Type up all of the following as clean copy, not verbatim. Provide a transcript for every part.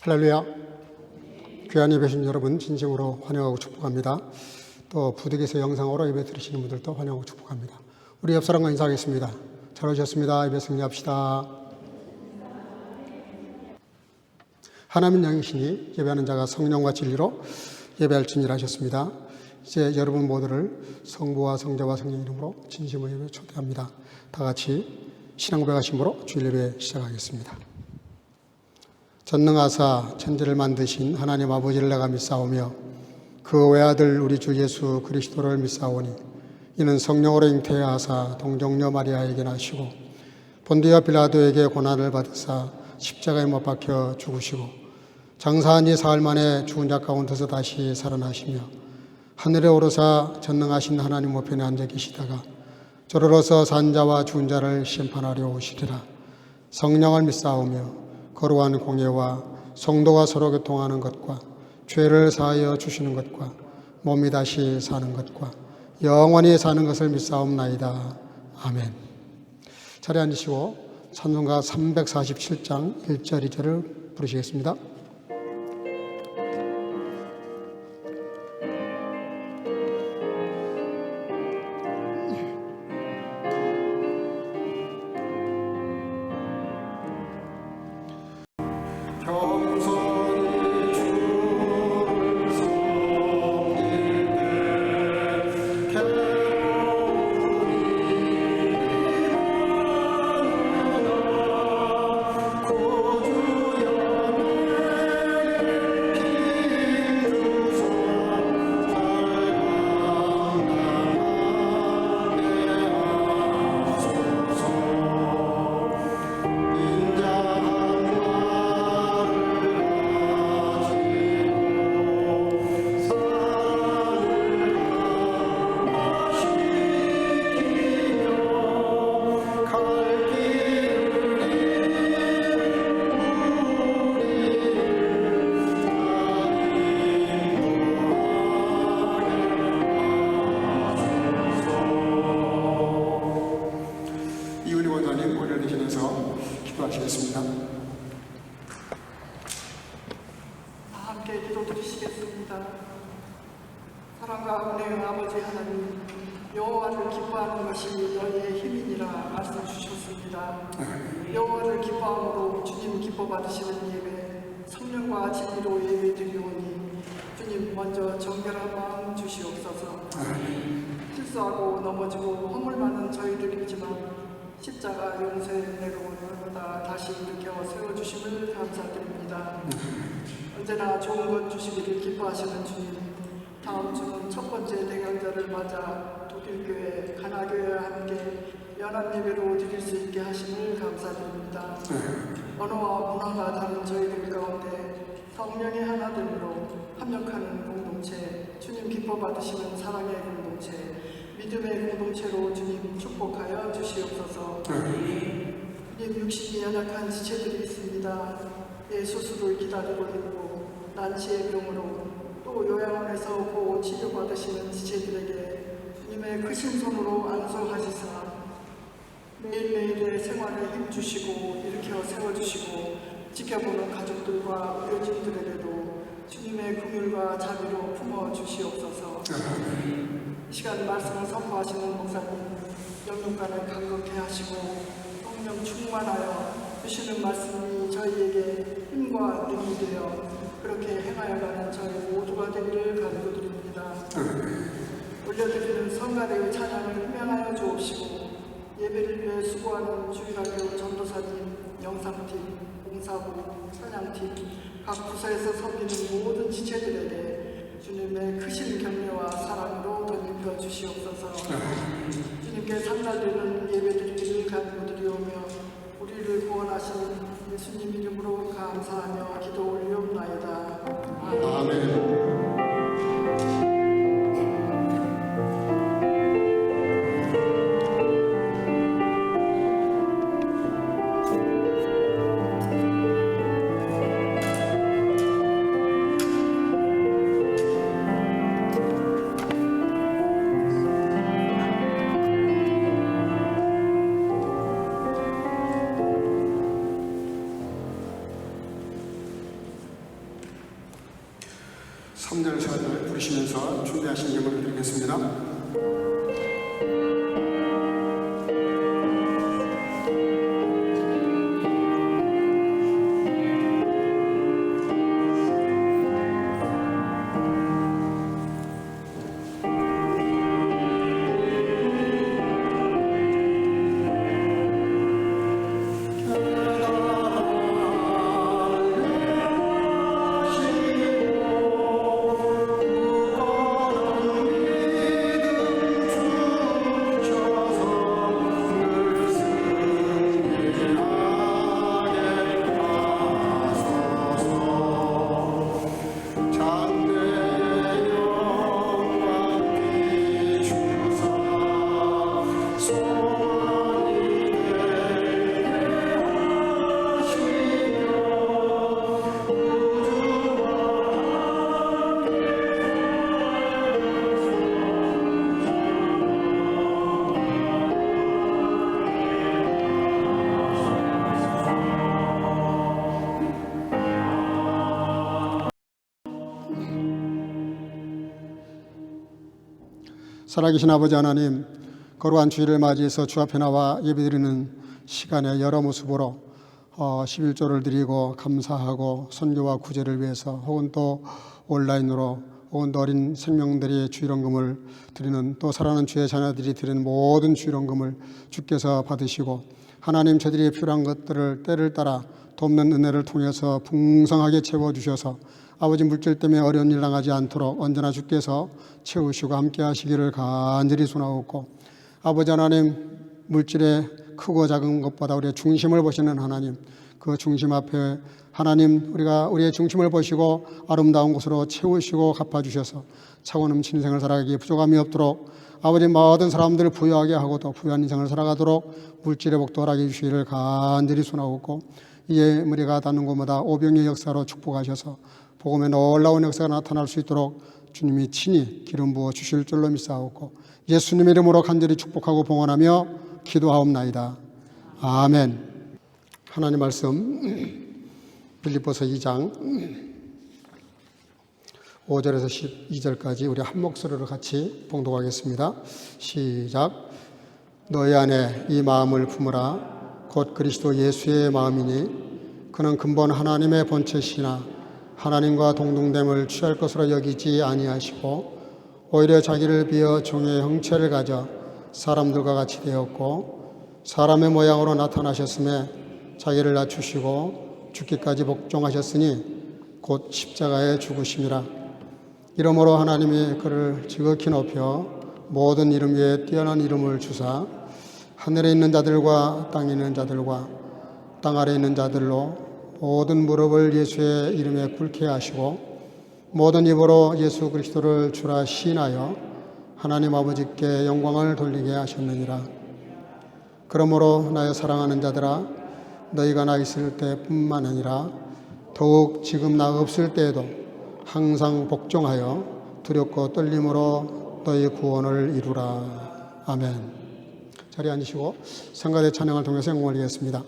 할렐루야. 귀한 예배 신 여러분 진심으로 환영하고 축복합니다. 또 부득이해서 영상으로 예배 드리시는 분들도 환영하고 축복합니다. 우리 옆 사람과 인사하겠습니다. 잘 오셨습니다. 예배 승리합시다. 하나님 영이시니 예배하는 자가 성령과 진리로 예배할 진리를 하셨습니다. 이제 여러분 모두를 성부와 성자와 성령 이름으로 진심의 예배 초대합니다. 다 같이 신앙 고백하심으로 주일 예배 시작하겠습니다. 전능하사 천지를 만드신 하나님 아버지를 내가 믿사오며 그 외아들 우리 주 예수 그리스도를 믿사오니 이는 성령으로 잉태하사 동정녀 마리아에게 나시고 본디오 빌라도에게 고난을 받으사 십자가에 못 박혀 죽으시고 장사한 지 사흘 만에 죽은 자 가운데서 다시 살아나시며 하늘에 오르사 전능하신 하나님 우편에 앉아 계시다가 저로서 산 자와 죽은 자를 심판하려 오시리라. 성령을 믿사오며 거룩한 공예와 성도가 서로 교통하는 것과 죄를 사하여 주시는 것과 몸이 다시 사는 것과 영원히 사는 것을 믿사옵나이다. 아멘. 자리에 앉으시고 찬송가 347장 1절 2절을 부르시겠습니다. 함께 기도드리시겠습니다. 사랑과 은혜의 아버지 하나님, 여호와를 기뻐하는 것이 너희의 힘이니라 말씀 주셨습니다. 여호와를 기뻐함으로 주님 기뻐 받으시는 예배, 성령과 진리로 예배 드리오니 주님 먼저 정결한 마음 주시옵소서. 실수하고 넘어지고 허물 많은 저희들이지만 십자가 용서의 은혜로 오늘보다 다시 일으켜 세워주심을 감사드립니다. 언제나 좋은 것 주시기를 기뻐하시는 주님, 다음 주는 첫 번째 대강절을 맞아 독일교회, 가나교회와 함께 연합예배로 드릴 수 있게 하심을 감사드립니다. 언어와 문화가 다른 저희들 가운데 성령의 하나됨으로 합력하는 공동체, 주님 기뻐 받으시는 사랑의 공동체, 믿음의 공동체로 주님 축복하여 주시옵소서. 주님 육신이 연약한 지체들이 있습니다. 수술을 기다리고 있고 난치의 병으로 또 요양원에서 보호 치료받으시는 지체들에게 주님의 크신 손으로 안수하시사 매일매일의 생활에 힘주시고 일으켜 세워주시고 지켜보는 가족들과 의료진들에게도 주님의 긍휼과 자비로 품어주시옵소서. 이 시간 말씀을 선포하시는 목사님, 영육간을 감격해 하시고 성령 충만하여 주시는 말씀이 저희에게 힘과 능이 되어 그렇게 행하여가는 저희 모두가 되기를 간구드립니다. 올려드리는 성가대의 찬양을 흠양하여 주옵시고 예배를 위해 수고하는 주일학교 전도사님, 영상팀, 공사부, 찬양팀, 각 부서에서 섬기는 모든 지체들에게 주님의 크신 격려와 사랑으로 덧입혀 주시옵소서. 주님께 상달되는 예배드리기를 간구드리오며 우리를 구원하신 예수님 이름으로 감사하며 기도 올리옵나이다. 아멘. 의사들 부르시면서 준비하신 예물을 드리겠습니다. 살아계신 아버지 하나님, 거룩한 주일을 맞이해서 주 앞에 나와 예배드리는 시간에 여러 모습으로 11조를 드리고 감사하고 선교와 구제를 위해서 혹은 또 온라인으로 혹은 또 어린 생명들이 주일원금을 드리는 또 사랑하는 주의 자녀들이 드리는 모든 주일원금을 주께서 받으시고 하나님 저들이 필요한 것들을 때를 따라 돕는 은혜를 통해서 풍성하게 채워주셔서 아버지 물질 때문에 어려운 일 당하지 않도록 언제나 주께서 채우시고 함께 하시기를 간절히 소원하옵고 아버지 하나님 물질에 크고 작은 것보다 우리의 중심을 보시는 하나님 그 중심 앞에 하나님 우리가 우리의 중심을 보시고 아름다운 곳으로 채우시고 갚아주셔서 차고 넘치는 인생을 살아가기에 부족함이 없도록 아버지 모든 사람들을 부유하게 하고 또 부유한 인생을 살아가도록 물질의 복도 허락해 주시기를 간절히 소원하옵고 이에 무리가 닿는 곳마다 오병의 역사로 축복하셔서 복음의 놀라운 역사가 나타날 수 있도록 주님이 친히 기름 부어 주실 줄로 믿사옵고 예수님 이름으로 간절히 축복하고 봉헌하며 기도하옵나이다. 아멘. 하나님 말씀 빌립보서 2장 5절에서 12절까지 우리 한 목소리로 같이 봉독하겠습니다. 시작. 너희 안에 이 마음을 품으라. 곧 그리스도 예수의 마음이니 그는 근본 하나님의 본체시나 하나님과 동등됨을 취할 것으로 여기지 아니하시고 오히려 자기를 비어 종의 형체를 가져 사람들과 같이 되었고 사람의 모양으로 나타나셨음에 자기를 낮추시고 죽기까지 복종하셨으니 곧 십자가에 죽으심이라. 이러므로 하나님이 그를 지극히 높여 모든 이름 위에 뛰어난 이름을 주사 하늘에 있는 자들과 땅에 있는 자들과 땅 아래에 있는 자들로 모든 무릎을 예수의 이름에 꿇게 하시고 모든 입으로 예수 그리스도를 주라 시인하여 하나님 아버지께 영광을 돌리게 하셨느니라. 그러므로 나의 사랑하는 자들아 너희가 나 있을 때뿐만 아니라 더욱 지금 나 없을 때에도 항상 복종하여 두렵고 떨림으로 너희 구원을 이루라. 아멘. 자리에 앉으시고 성가대 찬양을 통해서 영광을 드리겠습니다.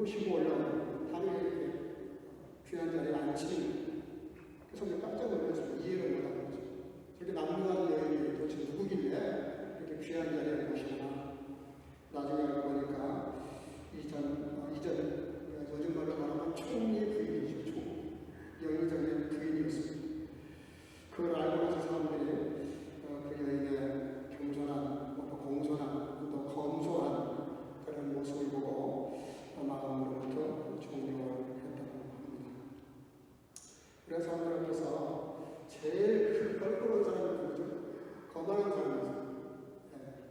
모시고 올라오고 당연히 이렇게 귀한 자리에 앉히는 그래서 우리 깜짝 놀랐어요. 이해를 못하는 거죠. 저렇게 남루한 여인이 도대체 누구길래 이렇게 귀한 자리에 모시거나 나중에 알고 보니까 요즘 말로 말하면 총리의 부인이죠. 영의정의 부인이었습니다. 그걸 알고 나서 사람들이 그 여인의 겸손한, 또 공손한, 또 검소한 그런 모습을 보고 마음으로부터 존경을 했다고 합니다. 그래서 사람들 앞에서 제일 껄끄러운 사람이 누구죠? 거만한 사람이죠.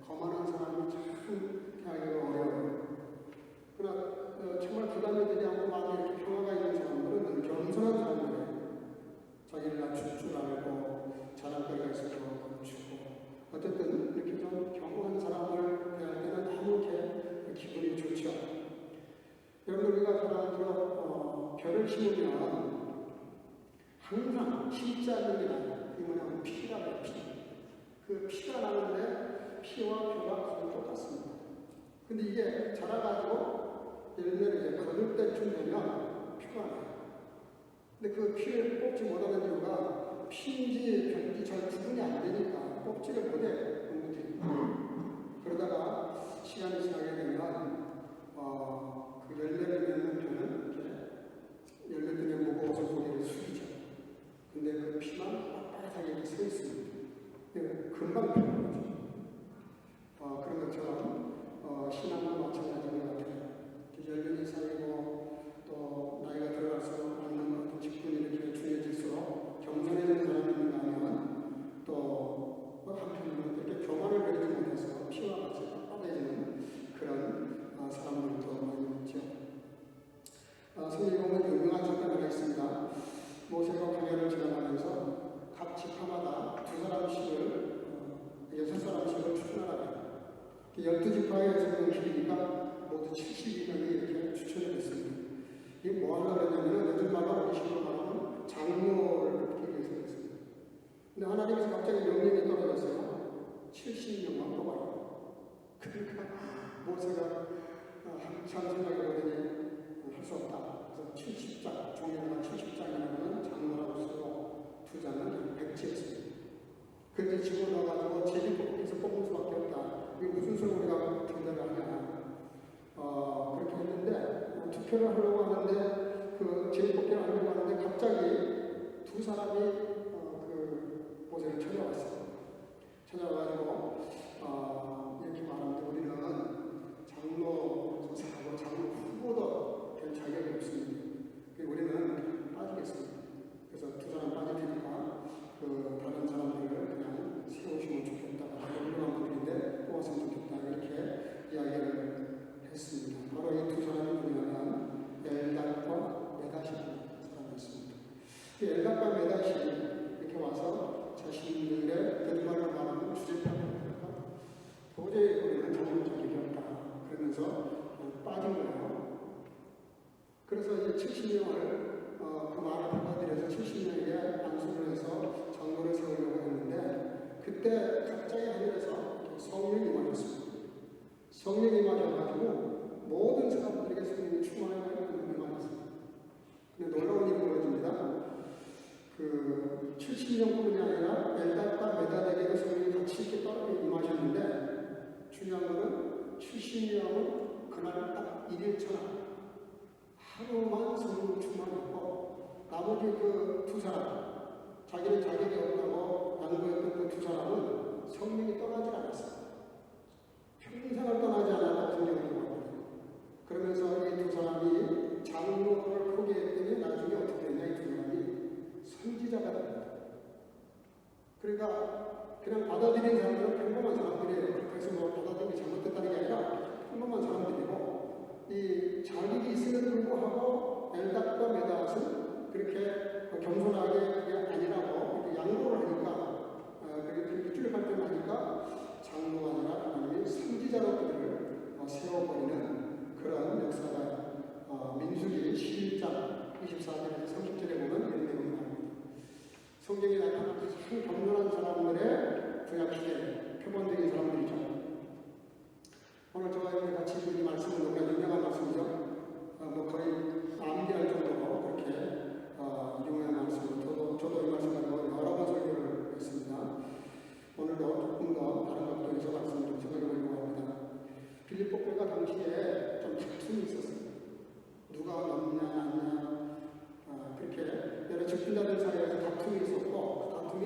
거만한 사람이 참 대하기가 어려워요. 그러나 정말 부담이 되지 않고 마음에 이렇게 평화가 있는 사람들은 늘 겸손한 사람들이에요. 자기를 낮출 줄 알고 자랑거리가 있어서 감추고 어쨌든 이렇게 좀 겸허한 사람을 대할 때는 너무 이렇게 기분이 좋죠. 여러분 우리가 사람들로 별을 심으면 항상 심자들이 나요. 이 뭐냐면 피라고 피. 그 피가 나는데 피와 벼가 거의 똑같습니다. 근데 이게 자라가지고 열매를 이제 거둘 때쯤 되면 피가 나요. 근데 그 피를 뽑지 못하는 이유가 피인지 별인지 잘 구분이 안 되니까 뽑지를 못해 농부들이. 그러다가 시간이 지나게 되면 그 열매를 맺는 벼는 이렇게 열매 때문에 무거워서 고개를 숙이죠. 근데 그 피만 빳빳하게 이렇게 서 있습니다. 금방 피는 거죠. 그런 것처럼 신앙도 마찬가지인 것 같아요. 연륜이 쌓이고 또 나이가 들어가서 얻는 어떤 직분이 이렇게 중요해질수록 겸손해지는 사람이 있는가 하면 또 한편으로는 이렇게 교만을 버리지 못해서 피와 같이 빳빳해지는 그런 사람들도 많이 있죠. 성경에 보면 유명한 사건이 하나 있습니다. 모세가 광야를 지나가면서 각 지파마다 2사람씩을 6사람씩을 추천하라. 12지파에 있는 길이니까 모두 72명이 이렇게 추천이 됐습니다. 이게 뭐 하려고 그랬냐면 요즘 말로 우리 식으로 말하면 장로를 뽑기 위해서 그랬습니다. 근데 하나님께서 갑자기 명령이 떨어졌어요. 70명만 뽑아라. 그러니까 모세가 한참 생각해보더니 할 수 없다. 그래서 70장, 종류가 70장이라는 장로라고 쓰고 2장은 백지였습니다. 그런데 집어넣어가지고 제비뽑기에서 뽑을 수밖에 없다. 이게 무슨 소리 우리가 전달을 하냐. 그렇게 했는데 투표를 하려고 하는데 그 제비뽑기를 하려고 하는데 갑자기 2사람이 그 모세를 찾아왔어요. 찾아와가지고 이렇게 말하는데 우리는 장로 조사하고 장로 후보도 될 자격이 없습니다. 우리는 빠지겠습니다. 그래서 2사람 빠질 테니까 그 다른 사람들을 그냥 세우시면 좋겠다. 훌륭한 분들인데 뽑았으면 좋겠다. 이렇게 이야기를 했습니다. 바로 이 2사람이 누구냐면 엘닷과 메닷이라는 사람이었습니다. 이 엘닷과 메닷이 이렇게 와서 자신들의 거짓말을 말하는 주제파를 하니까 도저히 우리는 장로 자격이 없다. 그러면서 빠진 거예요. 그래서 이제 70명을 그 말을 받아들여서 70명에게 안수를 해서 장로를 세우려고 했는데 그때 갑자기 하늘에서 성령이 임하셨습니다. 성령이 임하셔가지고 모든 사람들에게 성령이 충만하게 임하셨습니다. 근데 놀라운 일이 벌어집니다. 그 70명뿐이 아니라 엘닷과 메닷에게도 성령이 같이 이렇게 떨어져 임하셨는데 중요한 것은 70명은 그날 딱 1일처럼 하루만 성령 충만했고 나머지 그 2사람 자기는 자격이 없다고 양보했던 그 2사람은 성령이 떠나지 않았어요. 평생을 떠나지 않았다고 성경을 보거든요. 그러면서 이 2사람이 장로를 포기했더니 나중에 어떻게 됐냐 이 2사람이 선지자가 됩니다. 그러니까 그냥 받아들인 사람들은 평범한 사람들이에요. 그렇게 해서 뭐 받아들이기 잘못됐다는 게 아니라 평범한 사람들이고 이 자격이 있음에도 불구하고 엘닷과 메닷은 그렇게 겸손하게 그게 아니라고 이렇게 양보를 하니까 그렇게 쭈룩할 때만 하니까 장로가 아니라 하나님이 선지자로 그들을 세워버리는 그런 역사가 민수기 11장 24절에서 30절에 보면 이런 내용이 나옵니다. 성경에 나타난 참 겸손한 사람들의 구약시대 표본적인 사람들이죠. 오늘 저와 같이 이 말씀은 너무나 유명한 말씀이죠. 신자들 사이에서 다툼이 있었고 그 다툼이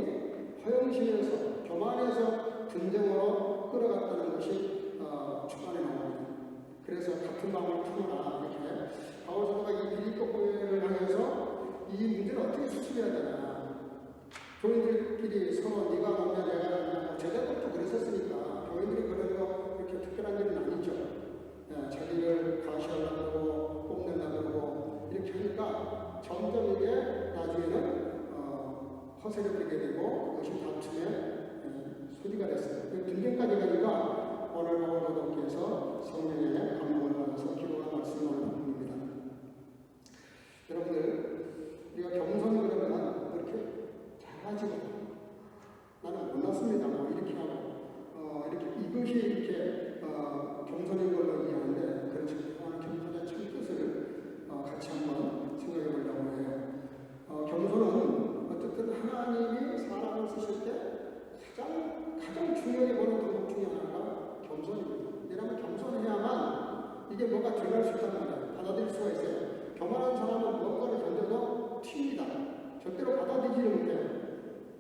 허영심에서 교만에서 분쟁으로 끌어갔다는 것이 초반에 나옵니다. 그래서 같은 마음을 품어라 이렇게 바울 사도가 이 빌립보 교회를 향해서 이 문제를 어떻게 수습해야 되나. 교인들끼리 서로 네가 뭐냐 내가 뭐냐 제자들도 그랬었으니까 교인들이 그런 거 그렇게 특별한 일은 아니죠. 자기를 과시하려고 그러고 뽐내려고 그러고 이렇게 하니까 점점 이게 나중에는 허세를 부리게 되고 그것이 다툼의 소지가 됐어요. 분쟁까지 가니까 오늘 바울 사도께서 성령의 감동을 받아서 기록한 말씀을 봅니다. 여러분들 우리가 겸손을 그러면 그렇게 가지고 나는 몰랐습니다. 뭐 이렇게 하고 이렇게 이것이 이렇게 겸손인 걸로 이해하는데 그렇지 않은 겸손의 참 뜻을 같이 한번 생각해 보려고 해요. 겸손은 어쨌든 하나님이 사람을 쓰실 때 가장 중요하게 보는 덕목 중에 하나가 겸손입니다. 왜냐하면 겸손해야만 이게 뭐가 드러날 수 있단 말이에요. 받아들일 수가 있어요. 교만한 사람은 뭔가를 던져도 튑니다. 절대로 받아들이지 못해요.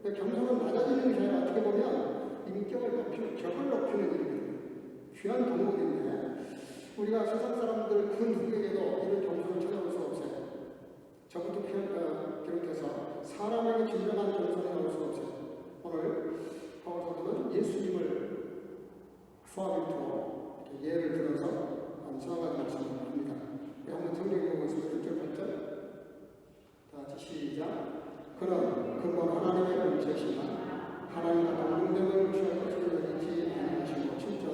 겸손은 낮아지는 게 아니라 어떻게 보면 인격을 높이는, 격을 높이는 일입니다. 귀한 덕목인데 우리가 세상 사람들 그 누구에게도 이런 겸손을 찾아볼 수 없어요. 저부터 비롯해서 사람에게 진정한 겸손을 나올 수 없어요. 오늘 바울 사도는 예수님을 수화기로 예를 들어서 수화가지 말씀을 합니다. 한번 성경에 보고 있습니다. 1절 8절 다 같이 시작. 그는 근본 하나님의 본체시나 하나님과 동등됨을 취할 것을 여기지 아니하시고 7절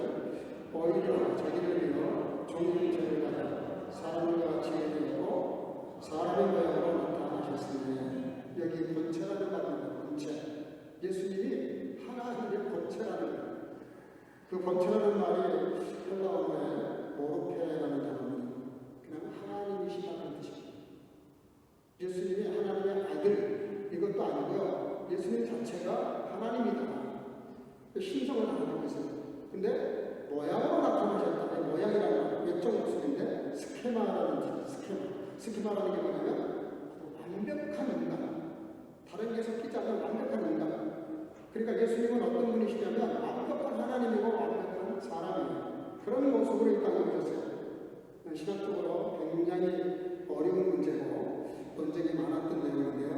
오히려 자기를 위하여 종일 죄를 가져 사람과 같이 되었고 사람의 모양으로 나타나셨으니 여기 본체라는 말입니다. 본체. 예수님이 하나님의 본체라는 그 본체라는 말이 헬라어의 모르페라는 단어입니다. 그냥 하나님이시다는 뜻입니다. 예수님이 하나님의 아들 이것도 아니고요. 예수님 자체가 하나님이다. 신성을 하나님 있어요. 근데 모양으로 나타나셨다. 모양이라는 외적 모습인데 스케마라는 뜻. 스케마라는 게 뭐냐면 완벽한 인간. 다른 게 섞이지 않는 완벽한 인간. 그러니까 예수님은 어떤 분이시냐면 완벽한 하나님이고 완벽한 사람이에요. 그런 모습으로 이 땅에 오셨어요. 신학적으로 굉장히 어려운 문제고 논쟁이 많았던 내용인데요.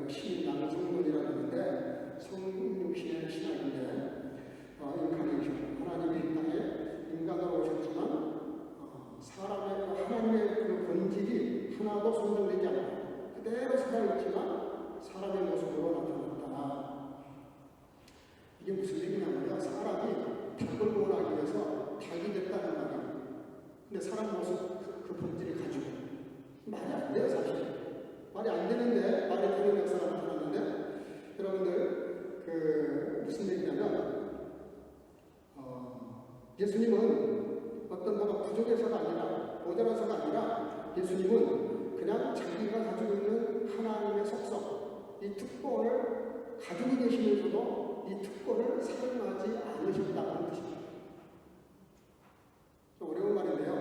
신앙 성문이라고 하는데 성육신의 신학인데 인카네이션 하나님이 이 땅에 인간으로 오셨지만 하나님의 그 본질이 하나도 손상되지 않고 그대로 살아있지만 사람의 모습으로 나타났다. 이게 무슨 얘기냐면요. 사람이 닭을 구원하기 위해서 닭이 됐다는 말이에요. 근데 사람 모습 그 본질을 가지고 말이 안 돼요. 사실 말이 안 되는데 말이 되는 역사가 나타났는데 여러분들 무슨 얘기냐면 예수님은 어떤 뭐가 부족해서가 아니라 모자라서가 아니라 예수님은 그냥 자기가 가지고 있는 하나님의 속성 이 특권을 가지고 계시면서도 이 특권을 사용하지 않으셨다는 뜻입니다. 좀 어려운 말인데요.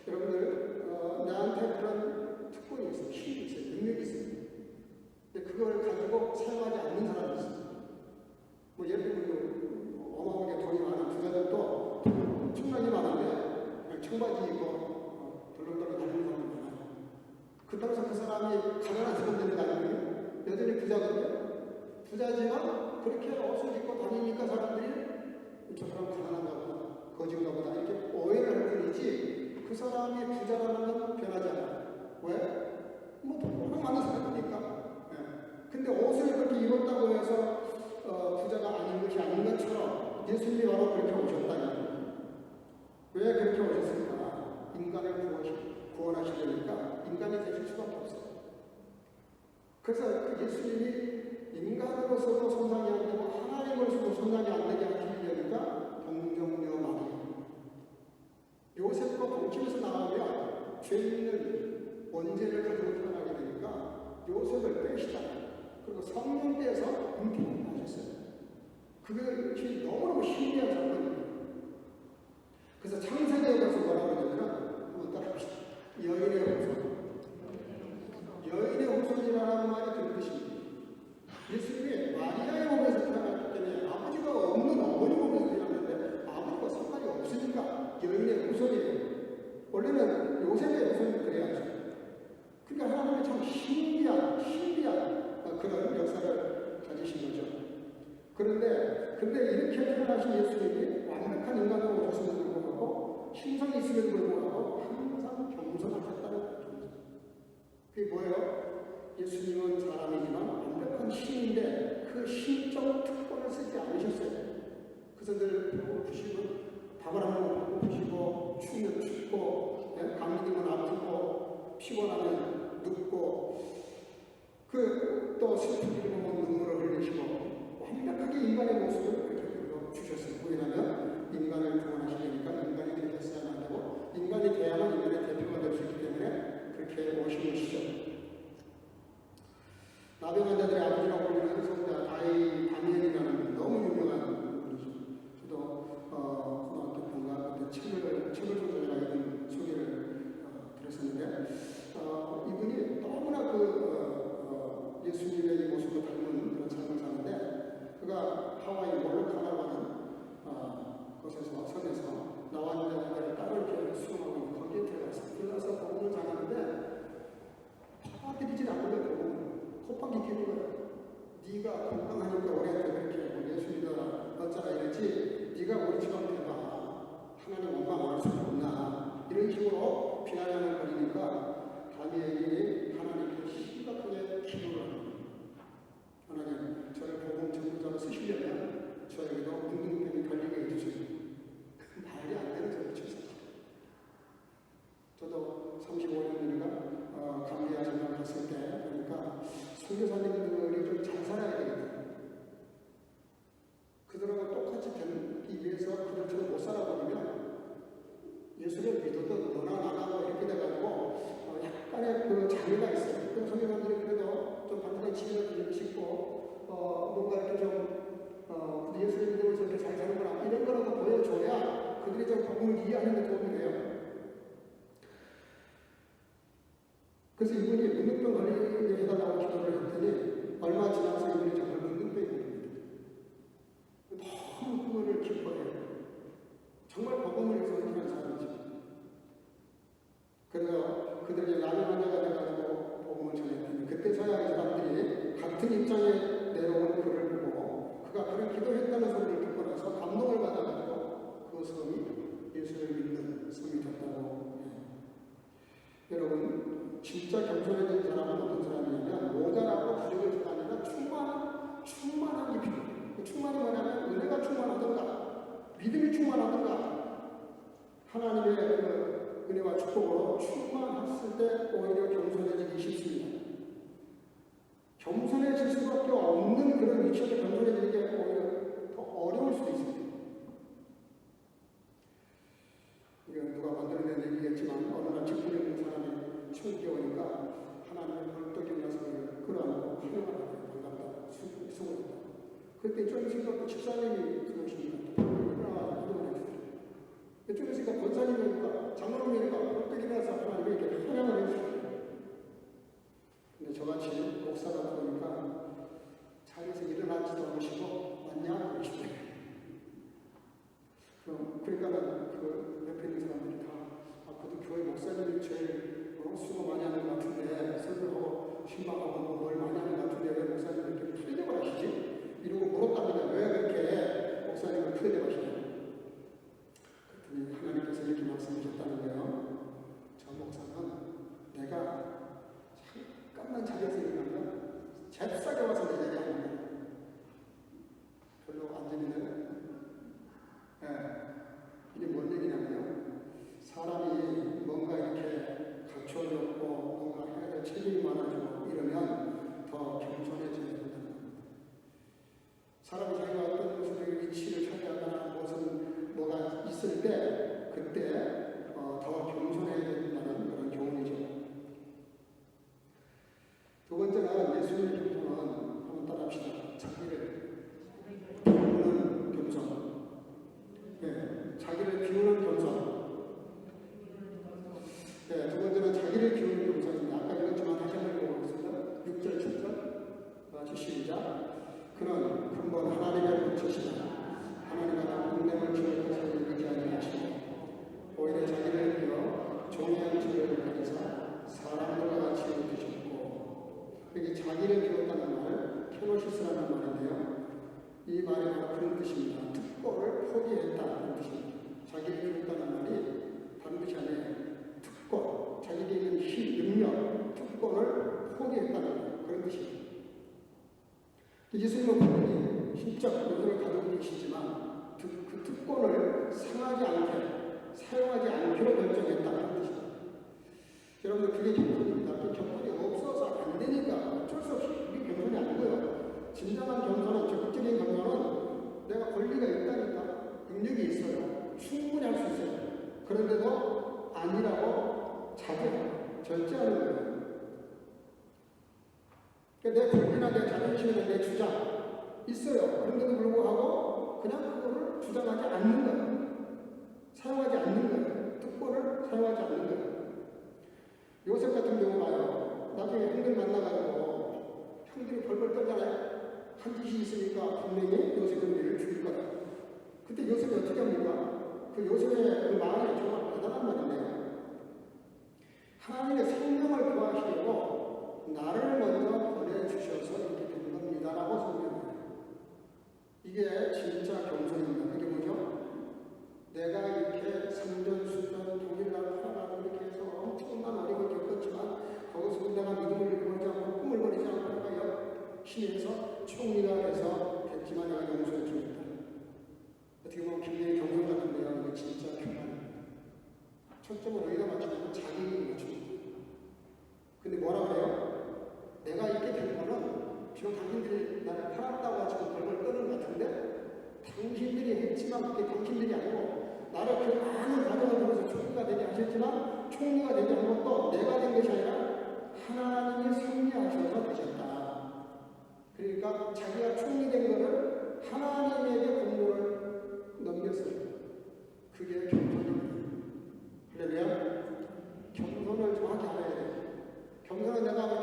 여러분들 나한테 그런 특권이 있어요. 힘이 있어요. 능력이 있어요. 근데 그걸 가지고 사용하지 않는 사람이 있어요. 뭐 예를 들면 어마어마하게 돈이 많은 부자들도 엄청나게 많은데 그냥 청바지 입고 덜렁덜렁 다니는 사람이 많아요. 그렇다고 그 사람이 가난한 사람 되는 게 아니고요. 여전히 부자거든요. 부자지만 그렇게 옷을 입고 다니니까 사람들이 저 사람 가난한가 보다. 거지인가 보다 이렇게 오해를 할 뿐이지 그 사람이 부자라는 건 변하지 않아요. 왜? 뭐 돈 많은 사람이니까. 근데 옷을 그렇게 입었다고 해서 부자가 아닌 것이 아닌 것처럼 예수님이 바로 그렇게 오셨다니. 왜 그렇게 오셨을까? 인간을 구원하시려니까 인간이 되실 수밖에 없어요. 그래서 그 예수님이 인간으로서도 손상이 안 되고 하나님으로서도 손상이 안 되게 하시려니까 동정녀 마리아. 요셉과 동침에서 나오면 죄 있는 원죄를 가지고 태어나게 되니까 요셉을 빼시잖아요. 그리고 성령 떼서 잉태를 하셨어요. 그것이 너무너무 신기한 사건입니다. 그래서 창세기에 가서 뭐라고 그러냐면 한번 따라합시다. 여인의 후손. 여인의 후손이라는 말이 그 뜻이 예수님은 사람이지만 완벽한 신인데 그 신적 특권을 쓰지 않으셨어요. 그래서 늘 배고프시면 밥을 한 번 배고프시고 추우면 춥고 감기 들면 아프고 피곤하면 눕고 또 슬픈 일을 보면 눈물을 흘리시고 완벽하게 인간의 모습을 그렇게 주셨어요. 왜냐하면 인간을 구원하시려니까 인간이 되셨어야만 되고 인간이 돼야만 인간의 대표가 될 수 있기 때문에 그렇게 오신 것이죠. 나병 환자들의 아버지라고 불리는 성자 다니엘이라는 너무 유명한 분이죠. 저도 고등학교 때인가 그때 책을 소개가 읽은 소개를 들었었는데 이분이 너무나 예수님의 이 모습을 닮은 그런 삶을 사는데 그가 하와이 몰로카라고 하는 곳에서 섬에서 나와 있는 딸을 이렇게 수용하고 있는 거기에 들어가서 복음을 전하는데 받아들이질 않는 거예요. 콧방귀 끼는 거예요. 네가 건강하니까 우리한테 그렇게 예수 믿어라 어쩌라 이랬지 네가 우리 집안 대봐 하나님 원망할 수 없나 이런 식으로 비난하는 거리니까 다니엘이 하나님께 심각하게 기도를 합니다. 하나님 저를 복음 전도자로 쓰시려면 저에게도 문둥병이 걸리게 해주세요. 말이 안 되는 소리 쳤어요. 저도 35년 전인가 감리아 전을 갔을 때 그러니까 선교사님들이 좀 잘 살아야 되겠다. 그들하고 똑같이 되기 위해서 그들처럼 못 살아버리면 예수를 믿어도 너나 나나 이렇게 돼가지고 약간의 그 장애가 있어요. 그 선교사님들이 그래도 좀 반드시 지혜를 드리고 싶고 뭔가 이렇게 좀 예수를 믿으면서 이렇게 잘 사는구나 이런 거라도 보여줘야 그들이 좀 복음을 이해하는 데 도움이 돼요. 그래서 이분이 문둥병 걸리게 해달라고 기도를 했더니 얼마 지나서 이분이 정말 문둥병이 걸립니다. 너무 그거를 기뻐해요. 정말 복음을 위해서 헌신한 사람이죠. 그래서 그들이 나는 환자가 돼가지고 복음을 전했더니 그때서야 이 사람들이 같은 입장에 내려온 글을 보고 그가 그런 기도했다는 소리를 듣고 나서 감동을 받아가지고 그 성이 예수를 믿는 성이 됐다고 해요. 여러분 진짜 겸손해진 사람은 어떤 사람이냐면 모자라고 부족해서가 아니라 충만함이 필요해요. 충만이 뭐냐면 은혜가 충만하든가 믿음이 충만하든가 하나님의 그 은혜와 축복으로 충만했을 때 오히려 겸손해지기 쉽습니다. 겸손해질 수밖에 없는 그런 위치에서 겸손해지는 게 오히려 더 어려울 수도 있습니다. 이건 누가 만들어낸 얘기겠지만 어느 날 집에 있는 사람이 총기 오니까 하나님의 벌떡 일어나서 끌어안고 환영하다 반갑다 수고했다. 그때 좀 있으니까 집사님이 들어오시니까 일어나서 환영을 해주더래요. 좀 있으니까 권사님이니까 장로님이니까 벌떡 일어나서 하나님의 이렇게 환영을 해주더래요. 근데 저같이 목사가 들어오니까 자리에서 일어나지도 않으시고 왔냐 그러시더래요. 그러니까 그 옆에 있는 사람들이 다 그래도 교회 목사님이 제일 수고 많이 하는 것 같은데 설교하고 신방하고 뭘 많이 하는 것 같은데 왜 목사님을 이렇게 프리드만 하시지? 이러고 물었답니다. 왜 그렇게 목사님을 프리드 하시냐고. 그랬더니 하나님께서 이렇게 말씀하셨다는 거예요. 저 목사는 내가 잠깐만 자리에서 일어나면 잽싸게 와서 내 자리에 앉는 거예요. 별로 앉으면은 이게 뭔 얘기냐면요. 사람이 뭔가 이렇게 갖춰졌고 뭔가 해야 될 책임이 많아지고 이러면 더 겸손해져야 된다는 겁니다. 사람이 자기가 어떤 무슨 위치를 차지하거나 무슨 뭐가 있을 때 그때 더 겸손해야 된다는 그런 교훈이죠. 두 번째는 예수님의 겸손은 한번 따라합시다. 자기를 비우는 겸손. 자기를 비우는 겸손. 두 번째는 자기를 비우는 겸손입니다. 아까 읽었지만 다시 한번 읽어보겠습니다. 6절, 7절. 같이 시작. 그는 근본 하나님의 본체시다. 하나님과 동맹을 지을 것을 이루지 아니하시고 오히려 자기를 비워 종의 형체를 가지사 사람들과 같이 되셨고 여기 자기를 비웠다는 말 케노시스라는 말인데요. 이 말이 바로 그런 뜻입니다. 특권을 포기했다는 뜻입니다. 자기를 비웠다는 말이 다른 뜻이 아니에요. 특권, 자기에게 있는 힘, 능력, 특권을 포기했다는 거예요. 예수님은 분명히 신적 요소를 가지고 계시지만 그 특권을 상하지 않게, 사용하지 않기로 결정했다는 뜻입니다. 여러분들 그게 겸손입니다. 그 겸손이 없어서 안 되니까 어쩔 수 없이 그게 겸손이 아니고요. 진정한 겸손은, 적극적인 겸손은 내가 권리가 있다니까, 능력이 있어요. 충분히 할 수 있어요. 그런데도 아니라고 자제하고 절제하는 거예요. 내 권리나 내 자존심이나 내 주장 있어요. 그런데도 불구하고 그냥 그거를 주장하지 않는 거예요. 사용하지 않는 거예요. 특권을 사용하지 않는 거예요. 요셉 같은 경우 봐요. 나중에 형들 만나가지고 형들이 벌벌 떨잖아요. 한 짓이 있으니까 분명히 요셉은 우리를 죽일 거다. 그때 요셉이 어떻게 합니까? 그 요셉의 그 마음이 정말 대단한 말인데요. 하나님의 생명을 구하시려고 나를 먼저 보내주셔서 이렇게 된 겁니다라고 설명해요. 이게 진짜 겸손입니다. 이게 뭐죠? 내가 이렇게 성전수전 독일날 살아가고 이렇게 해서 엄청난 어려움을 겪었지만 거기서 내가 믿음을 버리지 않고 꿈을 버리지 않고 내가 열심히 해서 총리가 돼서 됐지만 내가 용서해 주겠다. 어떻게 보면 굉장히 겸손 같은데요. 이거 진짜 교만입니다. 초점을 어디다 맞추면 자기 맞춥니다. 근데 뭐라 그래요? 내가 있게 된 거는 비록 당신들이 나를 팔았다고 지금 벌벌 떠는 것 같은데 당신들이 했지만 그게 당신들이 아니고 나를 그 많은 과정을 통해서 총리가 되게 하셨지만 총리가 되게 한 것도 내가 된 것이 아니라 하나님이 섭리하셔서 되셨다. 그러니까 자기가 총리 된 것을 하나님에게 공로를 넘겼어요. 그게 겸손입니다. 할렐루야. 겸손을 정확히 알아야 돼요. 겸손은 내가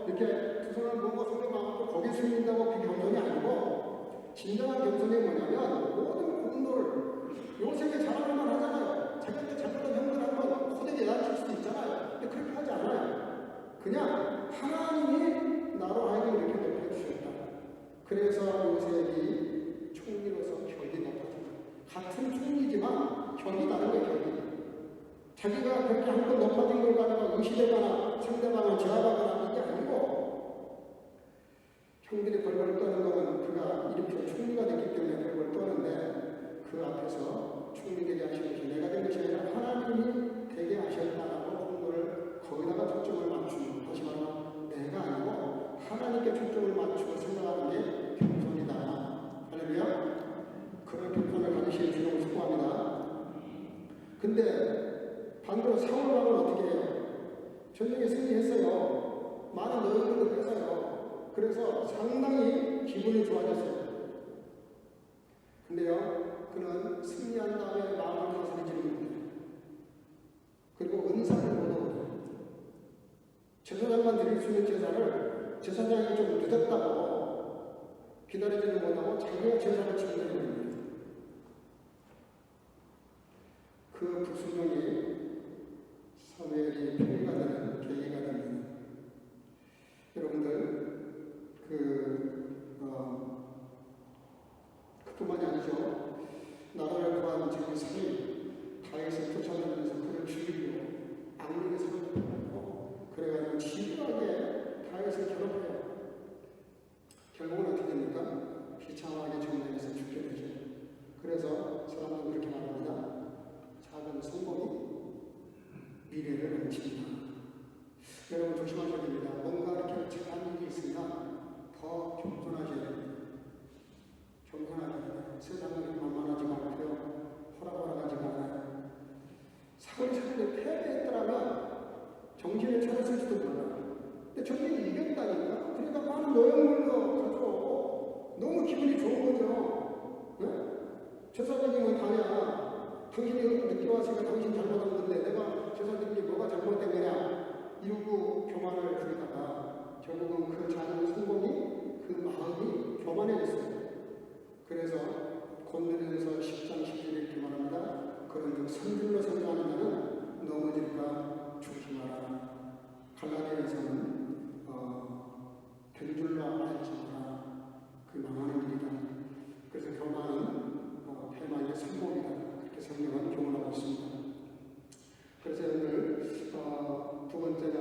이렇게 두 손을 모으고 손을 막고 고개 숙인다고 그게 겸손이 아니고 진정한 겸손이 뭐냐면 모든 공로를 요셉이 잘하는 말 하잖아요. 자기한테 잘못한 형들하면 호되게 낮출 수도 있잖아요. 근데 그렇게 하지 않아요. 그냥 하나님이 나로 하여금 이렇게 높여주셨다. 그래서 요셉이 총리로서 격이 높아집니다. 같은 총리지만 격이 다른 거예요. 격이. 자기가 그렇게 한 번 높아진 걸 가지고 의시되거나 상대방을 제압하거나 이게 아니고 형들이 벌벌 떠는 거는 그가 이렇게 총리가 됐기 때문에 벌벌 떠는데 그 앞에서 총리 되게 하신 것이 내가 된 것이 아니라 하나님이 되게 하셨다라고 공로를 거기다가 초점을 맞추는 다시 말하면 내가 아니고 하나님께 초점을 맞추고 생각하는 게 겸손이다. 할렐루야. 그런 겸손을 가지시는 주님을 축복합니다. 근데 반대로 사울왕은 어떻게 해요? 전쟁에 승리했어요. 많은 노예들도 뺏어요. 그래서 상당히 기분이 좋아졌어요. 근데요, 그는 승리한 다음에 마음을 다스리지는 못해요. 그리고 은사를 못 얻어요. 제사장만 드릴 수 있는 제사를 제사장이 좀 늦었다고 기다리지는 못하고 자기가 제사를 지내버립니다. 그 불순종이 사무엘이 표리가 되는 계기가 됩니다. 여러분들 그뿐만이 아니죠. 나라를 구한 자기 사위 다윗을 쫓아다니면서 그를 죽이고 악령의 사람을 보고 그래가지고 집요하게 다윗을 괴롭혀요. 결국은 어떻게 됩니까? 비참하게 전쟁에서 죽게 되죠. 그래서 사람들은 그렇게 말합니다. 작은 성공이 미래를 멈춥니다. 여러분 조심하셔야 됩니다. 뭔가 이렇게 잘한 일이 있으면 더 겸손하셔야 됩니다. 겸손하셔야 돼요. 세상은 만만하지 않고요. 호락호락하지 않아요. 사울이 사람이 패배했더라면 정신을 차렸을지도 몰라요. 근데 전쟁이 이겼다니까. 그러니까 많은 노예물도 가져오고 너무 기분이 좋은 거죠. 네? 제사장이 뭐 다냐. 당신이 늦게 왔으니까 당신 잘못한 건데 내가 제사장이 뭐가 잘못된 거냐 이러고 교만을 부리다가 결국은 그 작은 성공이 그 마음이 교만해졌어요. 그래서 고린도전서 10장 11절 이렇게 말합니다. 그런 성질로 생각하는 자는 넘어질까 조심하라. 갈라디아에서는 된 줄로 알지 마라. 그 망하는 일이다. 그래서 교만은 패망의 성공이다. 성경은 교훈하고 있습니다. 그래서 여러분들 오늘 두 번째는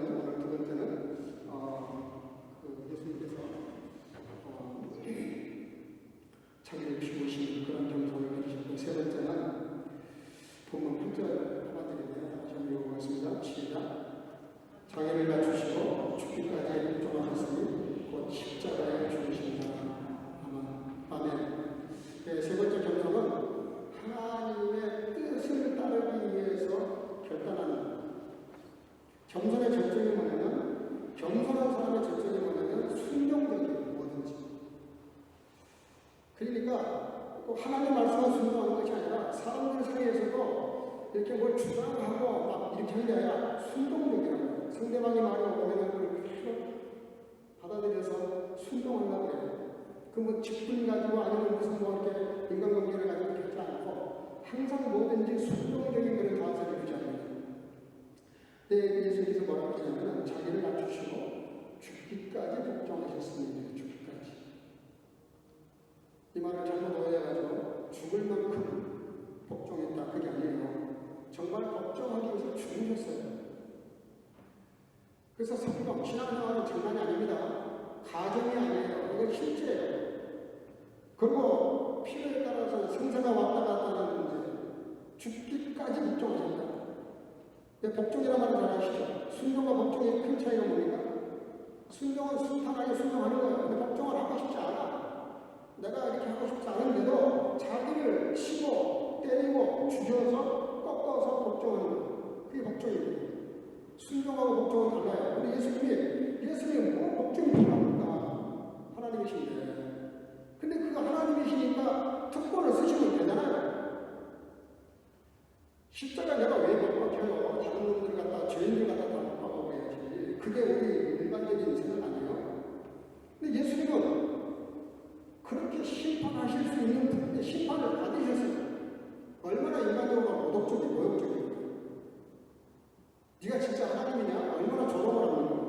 예수님께서 자기를 낮추시고 죽기까지 복종하셨으니 곧 십자가에 죽으신다. 아멘. 네, 세 번째 겸손은 하나님의 뜻을 따르기 위해서 결단하는. 겸손의 절정이 뭐냐면, 겸손한 사람의 절정이 뭐냐면 순종적인 뭐든지. 그러니까 꼭 하나님 말씀을 순종하는 것이 아니라 사람들 사이에서도 이렇게 뭘 주장하고 막 이렇게 하는 게 아니라 순종적이라고 해요. 상대방이 말이 오면 그걸 받아들여서 순종한다고 해요. 그 뭐 직분 가지고 아니면 무슨 뭐 이렇게 인간관계를 가지고 그렇지 않고 항상 뭐든지 순종적인 그런 자세를 유지합니다. 네, 예수님께서 뭐라고 하냐면 자기를 낮추시고 죽기까지 복종하셨습니다. 죽기까지. 이 말을 잘못 오해해가지고 죽을 만큼 복종했다. 그게 아니에요. 정말 복종하기 위해서 죽으셨어요. 그래서 성경, 신앙생활은 장난이 아닙니다. 가정이 아니에요. 이건 실제예요. 그리고 필요에 따라서 생사가 왔다 갔다 하는 문제, 죽기까지 복종하셨다. 복종이라는 말을 잘 아시죠? 순종과 복종의 큰 차이가 뭡니까? 순종은 순탄하게 순종하는 거예요. 근데 복종을 하고 싶지 않아. 내가 이렇게 하고 싶지 않은데도 자기를 치고 때리고 죽여서 꺾어서 복종하는 거예요. 그게 복종입니다. 순종하고 복종은 달라요. 근데 예수님이 뭐 복종이 필요합니까? 하나님이신데. 근데 그가 하나님이시니까 특권을 쓰시면 되잖아요. 십자가 내가 왜 못 박혀요? 다른 놈들 갖다, 죄인들 갖다 다 못 박아봐야지. 그게 우리 일반적인 인생은 아니에요. 근데 예수님은 그렇게 심판하실 수 있는 분인데 심판을 받으셨어요. 얼마나 인간적으로 모독적이고 모욕적이고. 네가 진짜 하나님이냐? 얼마나 조롱을 하는 거야.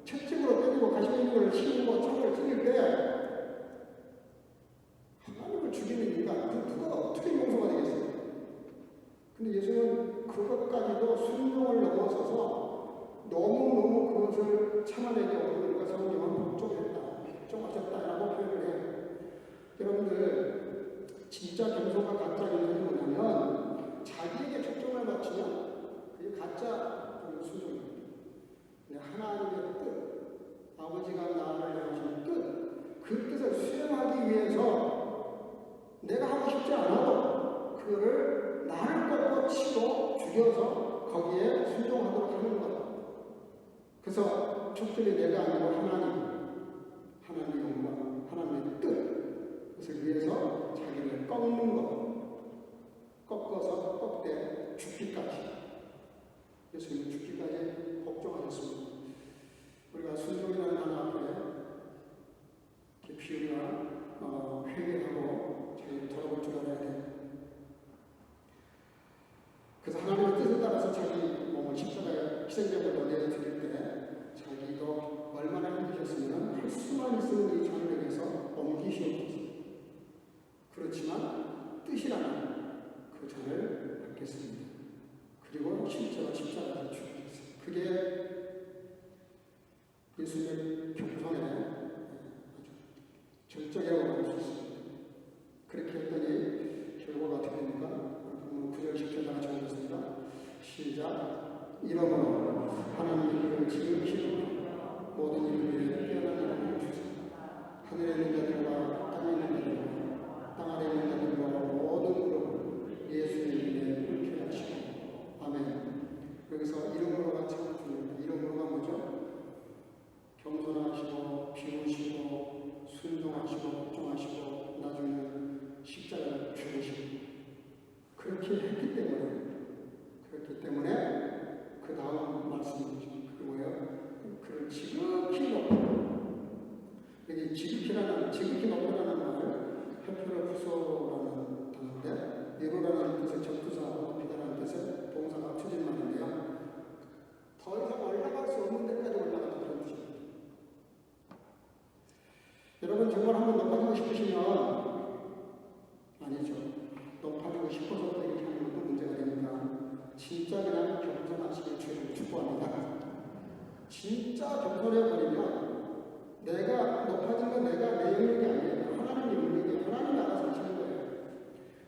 채찍으로 때리고 가시면을 치우고 창을 찔릴 때 하나님을 죽이는 인간, 그 누가 어떻게 용서가 되겠어요? 근데 예수는 그것까지도 순종을 넘어서서 너무너무 그것을 참아내기 어려운 것을 성경은 복종하셨다라고 표현을 해요. 여러분들, 진짜 겸손과 가짜 겸손이 뭐냐면 자기에게 초점을 맞추면 그게 가짜 순종입니다. 하나님의 뜻, 아버지가 나를 향하신 뜻, 그 뜻을 수행하기 위해서 내가 하고 싶지 않아도 그거를 나를 꺾고 치고 죽여서 거기에 순종하도록 하는 것. 그래서 초점이 내가 아니고 하나님의 영광, 하나님의 뜻, 그것을 위해서 자기를 꺾는 것, 꺾어서 꺾되 죽기까지. 예수님은 죽기까지 복종하셨습니다. 우리가 순종이라는 단어 앞에 비우나 회개하고 자기를 돌아볼 줄 알아야 돼요. 그래서 하나님의 뜻에 따라서 자기 몸을 십자가에 희생제물로 내어드릴 때 자기도 얼마나 힘드셨으면 할 수만 있으면 이 잔을 내게서 옮기시옵소서. 그렇지만 뜻이라는 그 잔을 받겠습니다. 그리고 실제로 십자가에 죽으셨어요. 그게 예수님의 겸손의 아주 절정이라고 할 수 있습니다. 그렇게 했더니 결과가 어떻게 됩니까? 9절 10절 다 적었습니다. 시작. 이러므로 하나님의 지으시고 모든 일을 위해 뛰어난 이름을 주사 하늘에 있는 자들과 땅에 있는 자들과 땅 아래 있는 자들과 모든 무릎을 예수의 이름에 꿇게 하시고 아멘. 여기서 이름으로가 참 중요합니다. 이름으로가 뭐죠? 겸손하시고 비우시고 순종하시고 복종하시고 나중에는 십자가를 죽으시고 그렇게 했기 때문에 그 다음 말씀이죠. 그게 뭐예요? 그를 지극히 높고 여기 지극히 높다라는 말 헬프로 부소라는 단어인데 예로라는 뜻의 적두사 높이다라는 뜻의 동사가 합쳐진 말인데요. 더 이상 올라갈 수 없는 데까지 올라간다 그런 뜻입니다. 여러분 정말 한번 높아지고 싶으시면 아니죠. 높아지고 싶어서 이렇게 하는 것도 문제가 되니까 진짜 그냥 겸손하시길 주를 축복합니다. 진짜 겸손해버리면 내가 높아진 건 내가 내 영역이 아니에요. 하나님의 영역이 하나님이 알아서 하시는 거예요.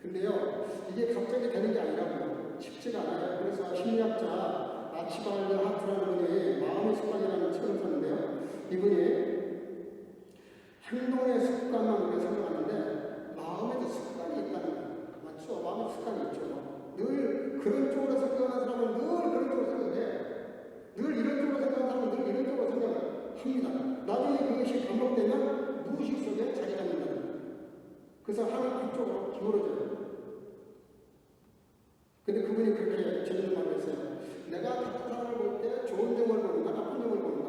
근데요 이게 갑자기 되는 게 아니라고요. 쉽지가 않아요. 그래서 심리학자 아치발드 하트라는 분이 나중에 그것이 반복되면 무의식 속에 자리 잡는다. 그래서 하늘 그쪽으로 기울어져요. 근데 그분이 그렇게 재밌는 말을 했어요. 내가 다른 사람을 볼 때 좋은 점을 보는가 나쁜 점을 보는가.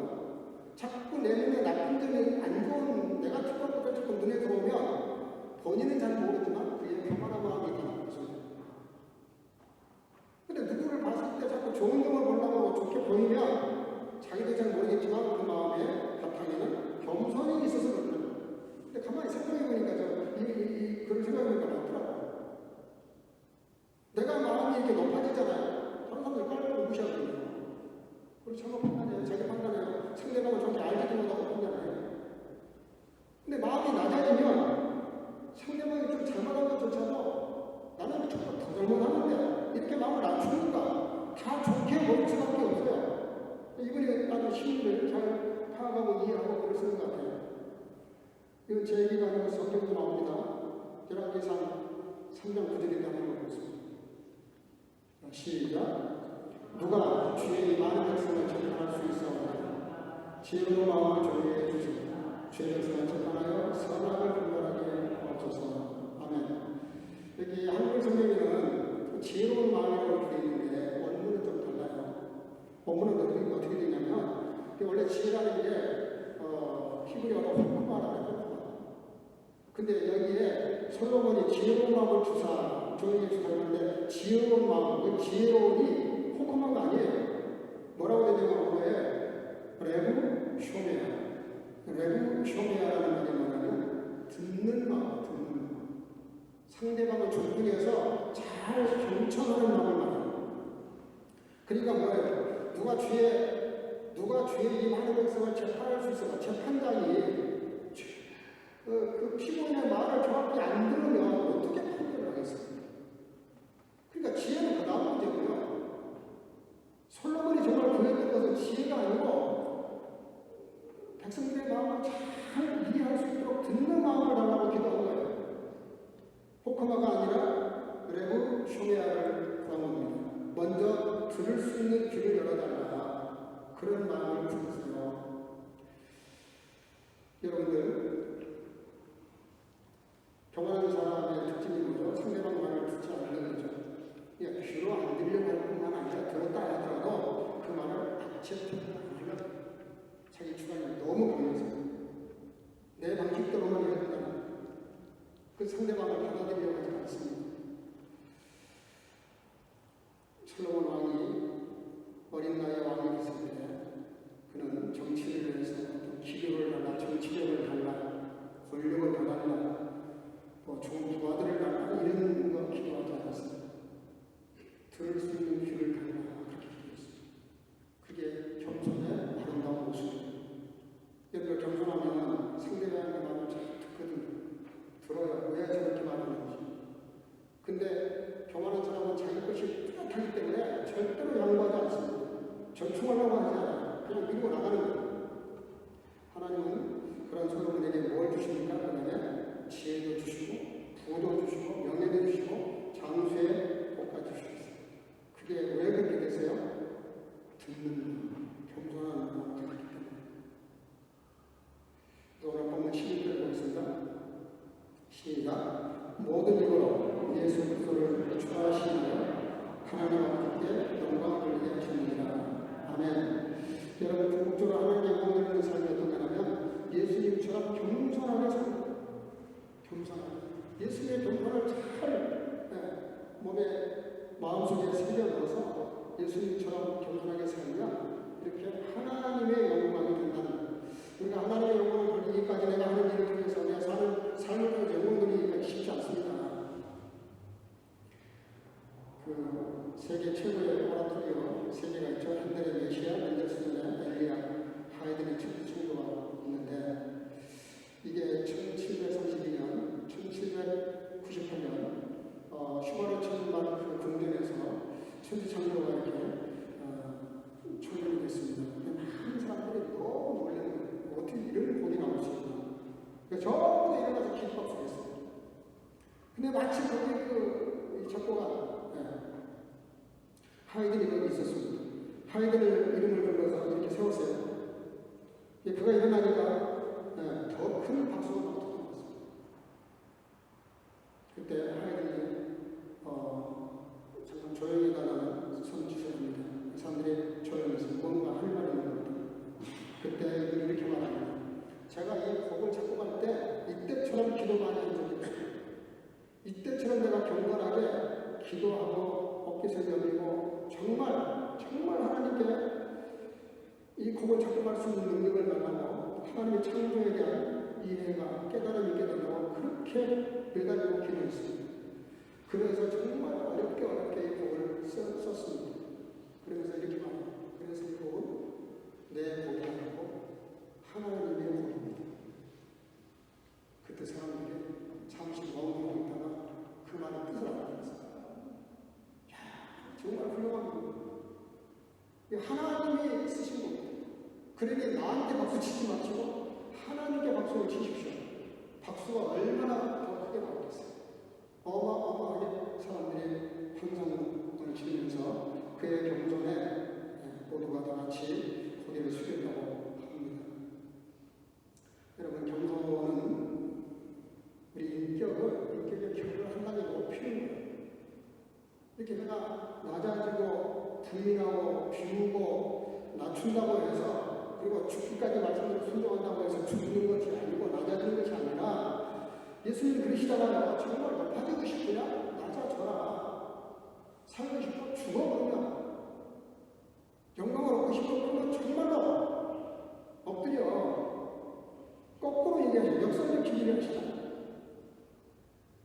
자꾸 내 눈에 나쁜 점이 안 좋은 내가 특별한 것들 자꾸 눈에 들어오면 본인은 잘 모르지만 그의 평안한 마음이 있다는 거죠. 근데 누구를 봤을 때 자꾸 좋은 점을 보려고 좋게 보이면 자기도 잘 모르겠지만 그 마음의 바탕에는 겸손이 있어서 그런 거예요. 근데 가만히 생각해보니까 그런 생각해보니까 맞더라고요. 내가 마음이 이렇게 높아지잖아요. 다른 사람들 깔고 무시하거든요. 그리고 잘못 판단해요. 자기 판단해요. 상대방을 저렇게 알지도 못하고 판단해요. 근데 마음이 낮아지면 상대방이 좀 잘못한 것조차도 나는 조금 더 잘못하는데 이렇게 마음을 낮추니까 다 좋게 보일 수밖에 없어요. 이분이 아주 심리를 잘 파악하고 이해하고 그러시는 것 같아요. 이건 제 얘기가 아니고 성경도 나옵니다. 열왕기상 3장 9절에 한번 보겠습니다. 시작. 누가 주의 많은 백성을 재판할 수 있사오나 지혜로 마음을 조리해 주시고 주의 백성을 재판하여 선악을 분별하게 하옵소서. 아멘. 여기 한글 성경에는 지혜로운 마음이라고 되어 있는데 원문은 좀 달라요. 원문은 어떻게 되냐면 원래 지혜라는 게 히브리어로 호크마라는 거예요. 근데 여기에 솔로몬이 지혜로운 마음을 주사 저에게 주사했는데 지혜로운 마음, 지혜로운이 호크마가 아니에요. 뭐라고 되냐면 원래 레브 쇼메아, 레브 쇼메아라는 말이 뭐냐면 듣는 마음, 듣는 마음. 상대방을 존중해서 잘 경청하는 마음을 말해요. 그러니까 뭐예요? 누가 주의 임하는 백성을 재판할 수 있어요. 재판장이 그 피고인의 말을 정확히 안 들으면 어떻게 판결을 하겠습니까? 그러니까 지혜는 그 다음 문제고요. 솔로몬이 정말 구했던 것은 지혜가 아니고 백성들의 마음을 잘 이해할 수 있도록 듣는 마음을 달라고 기도한 거예요. 호크마가 아니라 레브 쇼메아를 구한 겁니다. 먼저 들을 수 있는 귀를 열어달라. 그런 마음을 주셨어요. 여러분들 경건한 사람의 특징이 뭐죠? 상대방 말을 듣지 않는 거죠. 그러니까 귀로 안 들려고 할 뿐만 아니라 들었다 하더라도 그 말을 악체하지 않으면 자기 주관이 너무 강해서 내 방식대로만 해야 된다는 그 상대방을 받아들이려고 하지 않습니다. 솔로몬 왕이 어린 나이에 왕이 됐을 때 그는 정치를 위해서 어떤 기교를 달라, 정치력을 달라, 권력을 더 달라, 좋은 부하들을 달라 이런 거 기도하지 않았습니다. 들을 수 있는 귀를 달라 그렇게 기도했습니다. 그게 겸손의 아름다운 모습입니다. 여러분 겸손하면 상대방의 말을 잘 듣거든요. 들어요. 왜 저렇게 말하는지. 근데 교만한 사람은 자기 것이 뚜렷하기 때문에 절대로 양보하지 않습니다. 전충하려고 하지 않아요. 그냥 밀고 나가는 거예요. 하나님은 그런 솔로몬에게 뭘 주십니까? 그다음에 지혜도 주시고 부도 주시고 명예도 주시고 장수의 복까지 주셨어요. 그게 왜 그렇게 되세요? 듣는 겸손한 마음을 가졌기 때문에. 오늘 본문 11절 보겠습니다. 시작. 모든 입으로 예수 그리스도를 축하하시며 하나님 아버지께 영광을 돌리게 하십니다. 아멘. 여러분 궁극적으로 하나님께 영광 돌리는 삶이 어떤 거냐면 예수님처럼 겸손하게 살고 겸손하게 예수님의 경건을 잘 몸에 마음속에 새겨 넣어서 예수님처럼 겸손하게 살면 이렇게 하나님의 영광이 된다는 거예요. 우리가 하나님의 영광을 돌리기까지 내가 하는 일을 통해서 내가 사는 삶을 통해서 영광 돌리기가 쉽지 않습니다. 그 세계 최고의 오라토리오 세 개가 있죠. 핸델의 메시아, 멘델스존의 엘리야, 하이든의 천지창조가 있는데 이게 1732년, 1798년 슈바르츠만 그 궁전에서 천지창조가 이렇게 창조가 됐습니다. 많은 사람들이 기도 많이 한 적이 없어요. 이때처럼 내가 경건하게 기도하고 어깨서 여미고 정말 하나님께 이 곡을 작곡할 수 있는 능력을 만나고 하나님의 창조에 대한 이해가 깨달음이 있게 되고 그렇게 매달리고 기도했습니다. 그래서 정말 어렵게 이 곡을 썼습니다. 그러면서 이렇게 말해요. 그래서 이 곡은 내 곡이 아니고 하나님의 곡입니다. 그때 사람들이 잠시 멍하고 있다가 그 말의 뜻을 알아들었어요. 정말 훌륭한 곡입니다. 하나님이 쓰신 곡입니다. 그러니 나한테 박수 치지 마시고 하나님께 박수를 치십시오. 박수가 얼마나 더 크게 나오겠어요. 어마어마하게 사람들이 환상을 치면서 그의 경전에 모두가 다 같이 고개를 숙였다고 합니다. 여러분, 경전은 우리 인격의 격을 한 단계 높이는 거예요. 이렇게 내가 낮아지고 부인하고 비우고 낮춘다고 해서 그리고 죽기까지 말씀대로 순종한다고 해서 죽는 것이 아니고 낮아지는 것이 아니라 예수님이 그러시잖아요. 정말 높아지고 싶으냐? 낮아져라. 살고 싶어? 죽어버리냐? 영광을 얻고 싶어? 그러면 정말로 엎드려. 거꾸로 얘기하죠. 역설적 기준을 하시잖아요.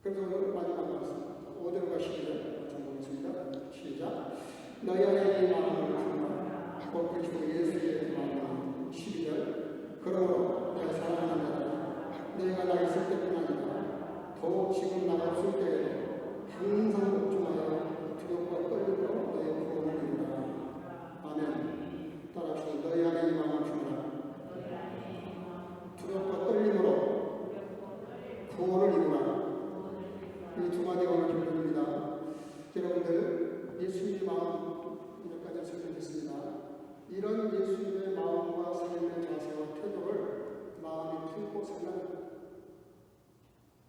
그래서 오늘 마지막 말씀 5절과 11절 정보겠습니다. 시작. 너희 안에 이 마음을 품으라. 곧 그리스도 예수의 마음을 12절. 그러므로 내 사랑하는 자들아, 내가 나 있을 때뿐 아니라 더욱 지금 나 없을 때에도 항상 걱정하여 두렵고 떨리고 너의 구원을 이루라. 아멘. 따라합시다. 너희 안에 이 마음을 품으라. 두렵고 떨림으로 구원을 이루라. 이 두 마디가 오늘 결론입니다. 여러분들, 예수님의 마음 몇 가지 설명했습니다. 이런 예수님의 마음과 삶의 자세와 태도를 마음에 품고 살라는 거예요.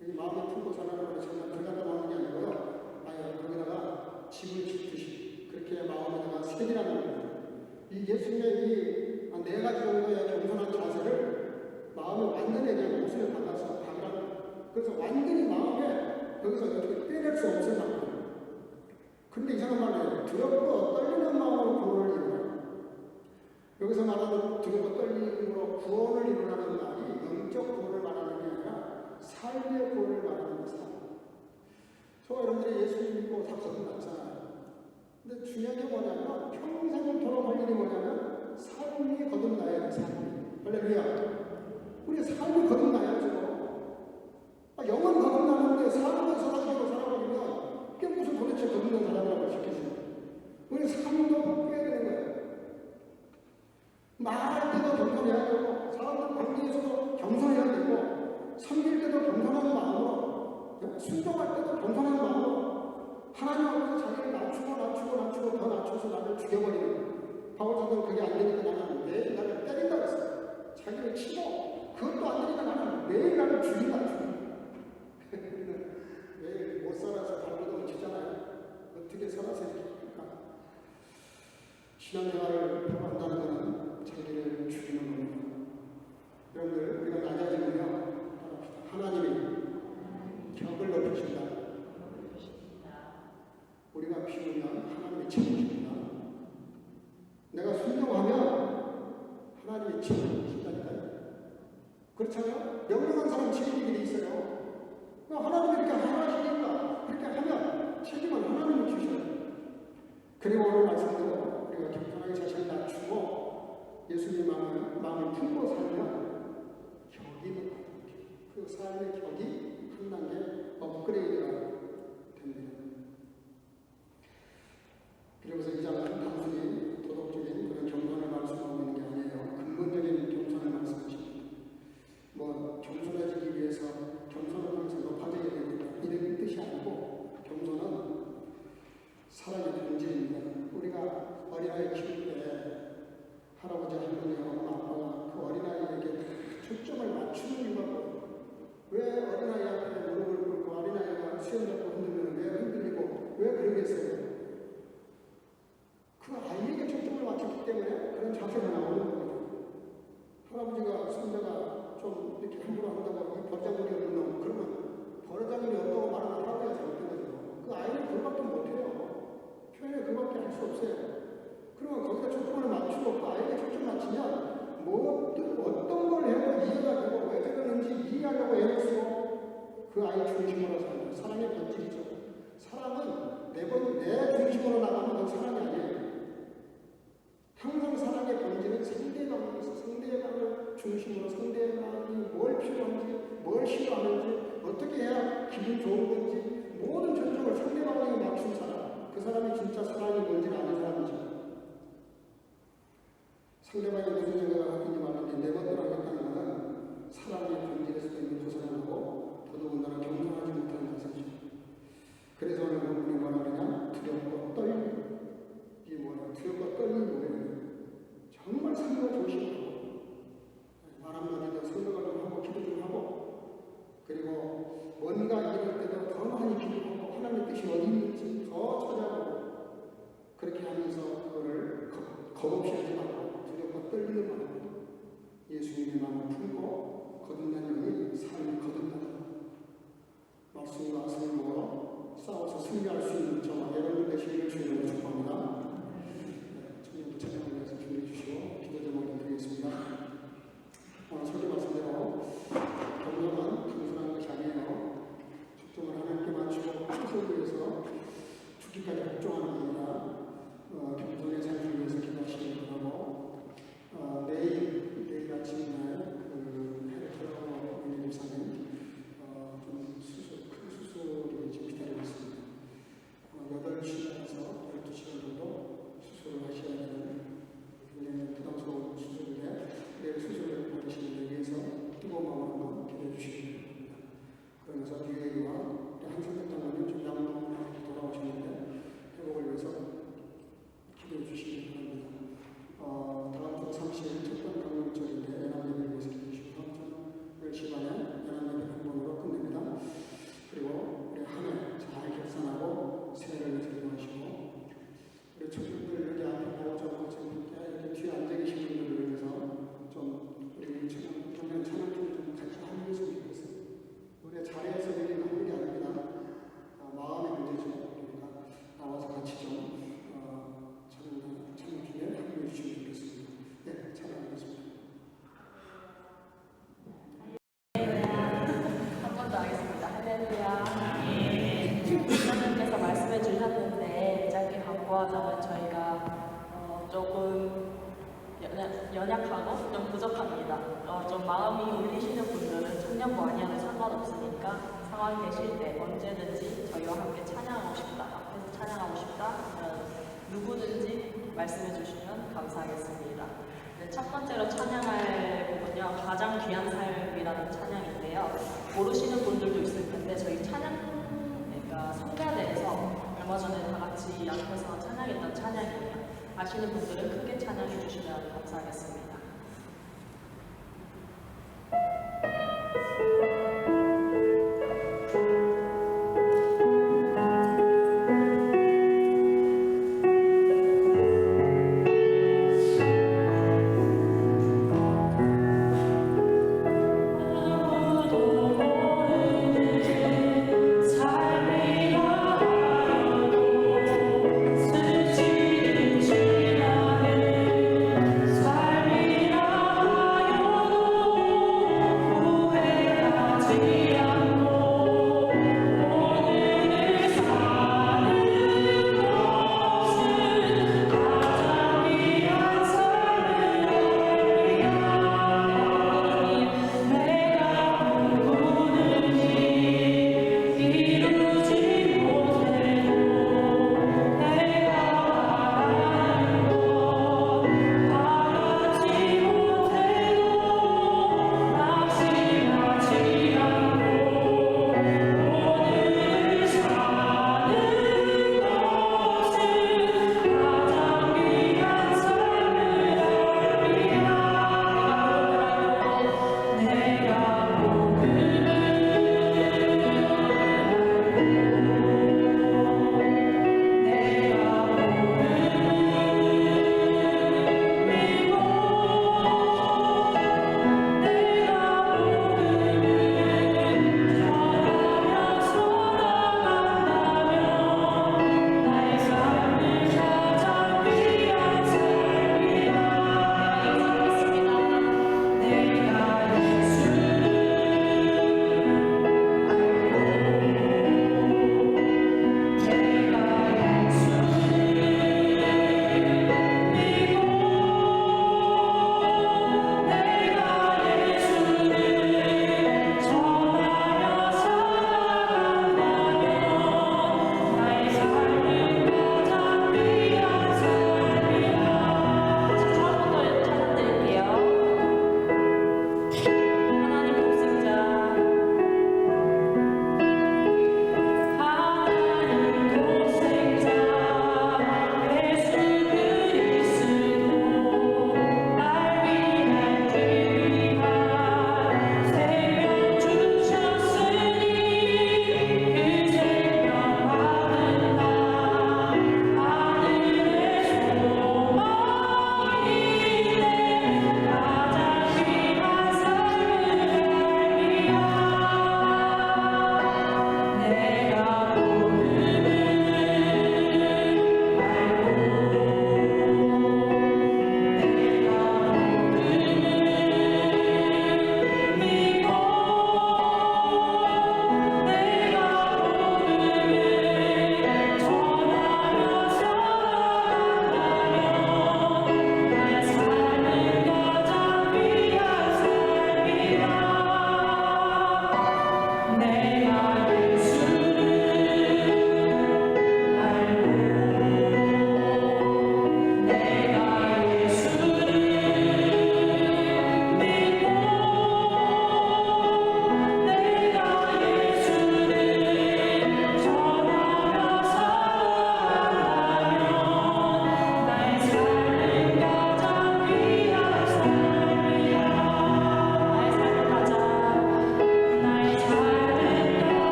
이 마음에 품고 살라는 것이 정말 들어갔다 나오는 게 아니고요. 아예 거기다가 집을 짓듯이 그렇게 마음에다가 새기라는 거예요. 이 예수님의 이 네 가지 정도의 겸손한 자세를 마음에 완전히 그냥 옷을 박아서 박으라는 거예요. 그래서 완전히 마음에 여기서 어떻게 빼낼 수 없을 만큼. 근데 이상한 말이에요. 두렵고 떨리는 마음으로 구원을 이루라. 여기서 말하는 두렵고 떨림으로 구원을 이루라는 말이 영적 구원을 말하는 게 아니라 삶의 구원을 말하는 것이다. 저 여러분들이 예수님 믿고 다 거듭났잖아요. 근데 중요한 게 뭐냐면 평생토록 할 일이 뭐냐면 삶이 거듭나야 돼. 삶이. 할렐루야. 우리 삶이 거듭나야죠. 영은 거듭나는데 삶에서 가지고 살아버리면 그게 무슨 도대체 거듭난 사람이라고 시켰어요. 우리 삶도 빼야 되는 거예요. 말할 때도 겸손해야 되고 사람들 관계에서도 겸손해야 되고 섬길 때도 겸손한 마음으로 순종할 때도 겸손한 마음으로 하나님 앞에서 자기를 낮추고 더 낮춰서 나를 죽여버리는 바울사도는 그게 안 되니까 나는 매일 나를 때린다 그랬어요. 자기를 치고 그것도 안 되니까 나는 매일 나를 죽인다. 매일 못 살아서 발버둥을 치잖아요. 어떻게 살아서 이렇게 합니까? 신앙생활을 한다는 것은 자기를 죽이는 겁니다. 여러분들, 우리가 낮아지면요, 하나님이 격을 높이신다. 우리가 비우면 하나님이 채우십니다. 내가 순종하면 하나님이 채우신다니까요. 그렇잖아요? 명령한 사람 책임이 돼 있어요. 하나님이 이렇게 하시니까 그렇게 하면 책임은 하나님이 주셔요. 그리고 오늘 말씀대로 우리가 겸손하게 자신을 낮추고 예수님 마음을 품고 살면 격이 그 삶의 격이 한 단계 업그레이드가 됩니다. 그러면서 이 장은 단순히 도덕적인 그런 겸손을 말씀하고 있는 게 아니에요. 근본적인 겸손을 말씀하십니다. 겸손해지기 위해서 겸손을 통해서 높아져야 된다. 이런 뜻이 아니고 겸손은 사랑의 본질입니다. 우리가 어린아이 키울 때 할아버지, 할머니, 엄마, 아빠가 그 어린아이에게 초점을 맞추는 이유가 뭐예요? 왜 어린아이 앞에 무릎을 꿇고 어린아이가 수영장 승리하려고 애를 쓰고 그 아이 중심으로 사는 사랑의 본질이죠. 사랑은 내 중심으로 나가는 건 사랑이 아니에요. 항상 사랑의 본질은 상대방을 중심으로 상대방이 뭘 필요한지, 뭘 싫어하는지, 어떻게 해야 기분 좋은 건지 모든 전적을 상대방에게 맞춘 사람, 그 사람이 진짜 사랑이 뭔지 아는 사람이죠. 상대방이 무슨 생각을 하든지 말든지 내 멋대로 하겠다는 것은 사랑의 본질에서 있는 두 사람하고 더더군다나 경청하지 못하는 것이죠. 그래서 오늘 본문이 뭐라 그러냐? 두렵고 떨림. 이게 뭐냐? 두렵고 떨림이 뭐예요? 정말 상대가 조심하고 말 한마디도 생각을 좀 하고 기도 좀 하고 그리고 뭔가 이럴 때도 더 많이 기도하고 하나님의 뜻이 어디 있는지 더 찾아보고 그렇게 하면서 그거를 겁없이 하지 말고 두렵고 떨리는 마음으로 예수님의 마음을 풀고 거듭난 영이 삶을 거듭나다 말씀과 성령으로 싸워서 승리할 수 있는 저와 여러분 되시기를 주님으로 축복합니다. 청년부 찬양을 위해서 준비해 주시고 기도 제목을 드리겠습니다. 오늘 설교 말씀대로 경영은 단순한 것이 아니에요. 초점을 하나님께 맞추고 최선을 위해서 죽기까지 복종하는 겁니다. 김종의 삶을 위해서 기도하시기 바라고 내일 아침날 해를 들어가고 있는 집사님 좀 큰 수술이 지금 기다리고 있습니다. 8시간에서 12시간 정도 수술을 하셔야 되는 굉장히 부담스러운 수술인데 내일 수술을 받으시기 위해서 뜨거운 마음으로 한번 기도해 주시기 바랍니다. 그러면서 유혜리와 한성덕 장로님 좀 양봉 돌아오셨는데 회복을 위해서 기도해 주시기 바랍니다. 다음 주 30일 첫번 강력절인데 연합예배를 위해서 기도해 주시고 다음 주 10시 반에 연합예배 한 번으로 끝냅니다. 그리고 우리 한 해 잘 결산하고 새해를 위해서 기도하시고 우리 청년들 여기 앞에 나오자고 지금 이렇게 뒤에 앉아 계신 분들을 위해서 좀 우리 청년 찬양팀을 좀 같이 함께했으면 좋겠어요. 우리가 자리에서 드리는 한국이 아닙니다. 마음의 문제죠. 그러니까 나와서 같이 좀 찬양팀에 함께해 주시면 좋겠습니다. 네, 찬양하겠습니다. 한 번 더 하겠습니다. 할렐루야. 하나님께서 말씀해 주셨는데 짧게 광고하자면 저희가 조금 연약하고 좀 부족합니다. 좀 마음이 울리시는 분들은 청년부 아니어도 상관없으니까 상황 되실 때 언제든지 저희와 함께 찬양하고 싶다, 앞에서 찬양하고 싶다 하면 누구든지 말씀해 주시면 감사하겠습니다. 네, 첫 번째로 찬양할 곡은요, 가장 귀한 삶이라는 찬양인데요. 모르시는 분들도 있을 텐데 저희 찬양, 그러니까 성가대에서 얼마 전에 다 같이 앞에서 찬양했던 찬양이에요. 아시는 분들은 크게 찬양해 주시면 감사하겠습니다. 삶이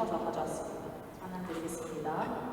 싶어서 가져왔습니다. 찬양 드리겠습니다.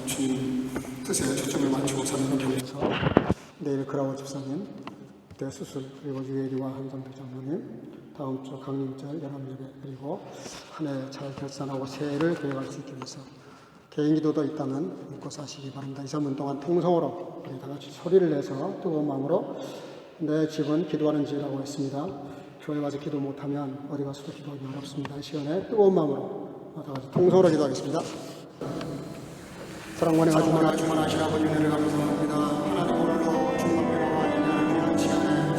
주님 뜻에 초점을 맞추고 설명을 하면서 내일 그라워 집사님 대수술 그리고 유혜리와 한성대 장로님 다음 주 강림절 연합예배 그리고 한 해 잘 결산하고 새해를 계획할 수 있기 위해서 개인 기도도 있다면 믿고 사시기 바랍니다. 2, 3분 동안 통성으로 우리 다 같이 소리를 내서 뜨거운 마음으로 내 집은 기도하는 집이라고 했습니다. 교회 가서 기도 못하면 어디 가서도 기도하기 어렵습니다. 이 시간에 뜨거운 마음으로 다 같이 통성으로 기도하겠습니다. 사랑만의 아주만하시라 아버지 은혜를 감사합니다. 하나님 오늘도 주님 앞에 나와 있는 귀한 시간에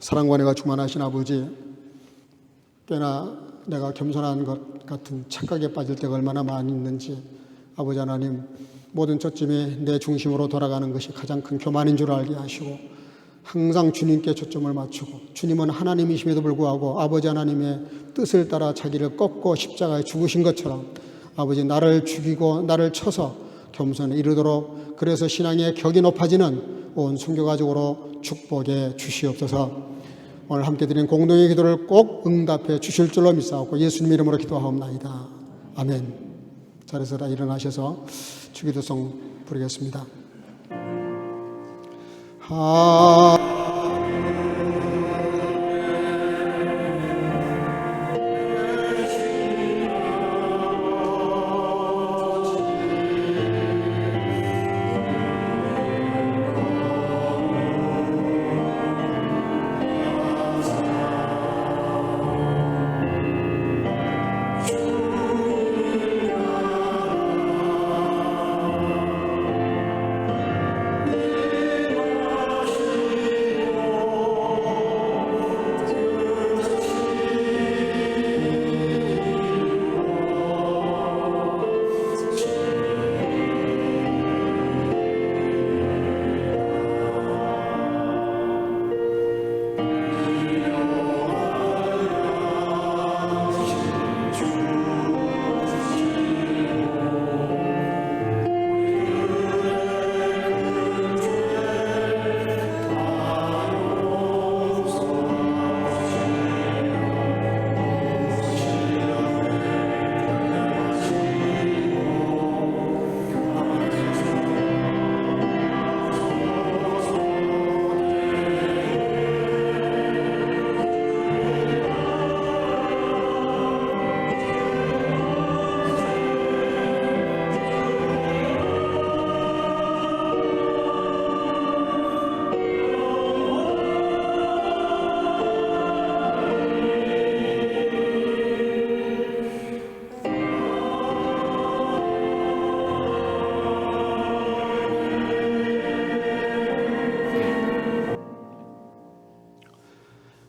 사랑과 은혜가 충만하신 아버지, 꽤나 내가 겸손한 것 같은 착각에 빠질 때가 얼마나 많이 있는지 아버지 하나님, 모든 초점이 내 중심으로 돌아가는 것이 가장 큰 교만인 줄 알게 하시고 항상 주님께 초점을 맞추고, 주님은 하나님이심에도 불구하고 아버지 하나님의 뜻을 따라 자기를 꺾고 십자가에 죽으신 것처럼 아버지, 나를 죽이고 나를 쳐서 겸손에 이르도록, 그래서 신앙의 격이 높아지는 온 순교가족으로 축복해 주시옵소서. 오늘 함께 드린 공동의 기도를 꼭 응답해 주실 줄로 믿사옵고 예수님 이름으로 기도하옵나이다. 아멘. 자리에서 다 일어나셔서 주기도송 부르겠습니다.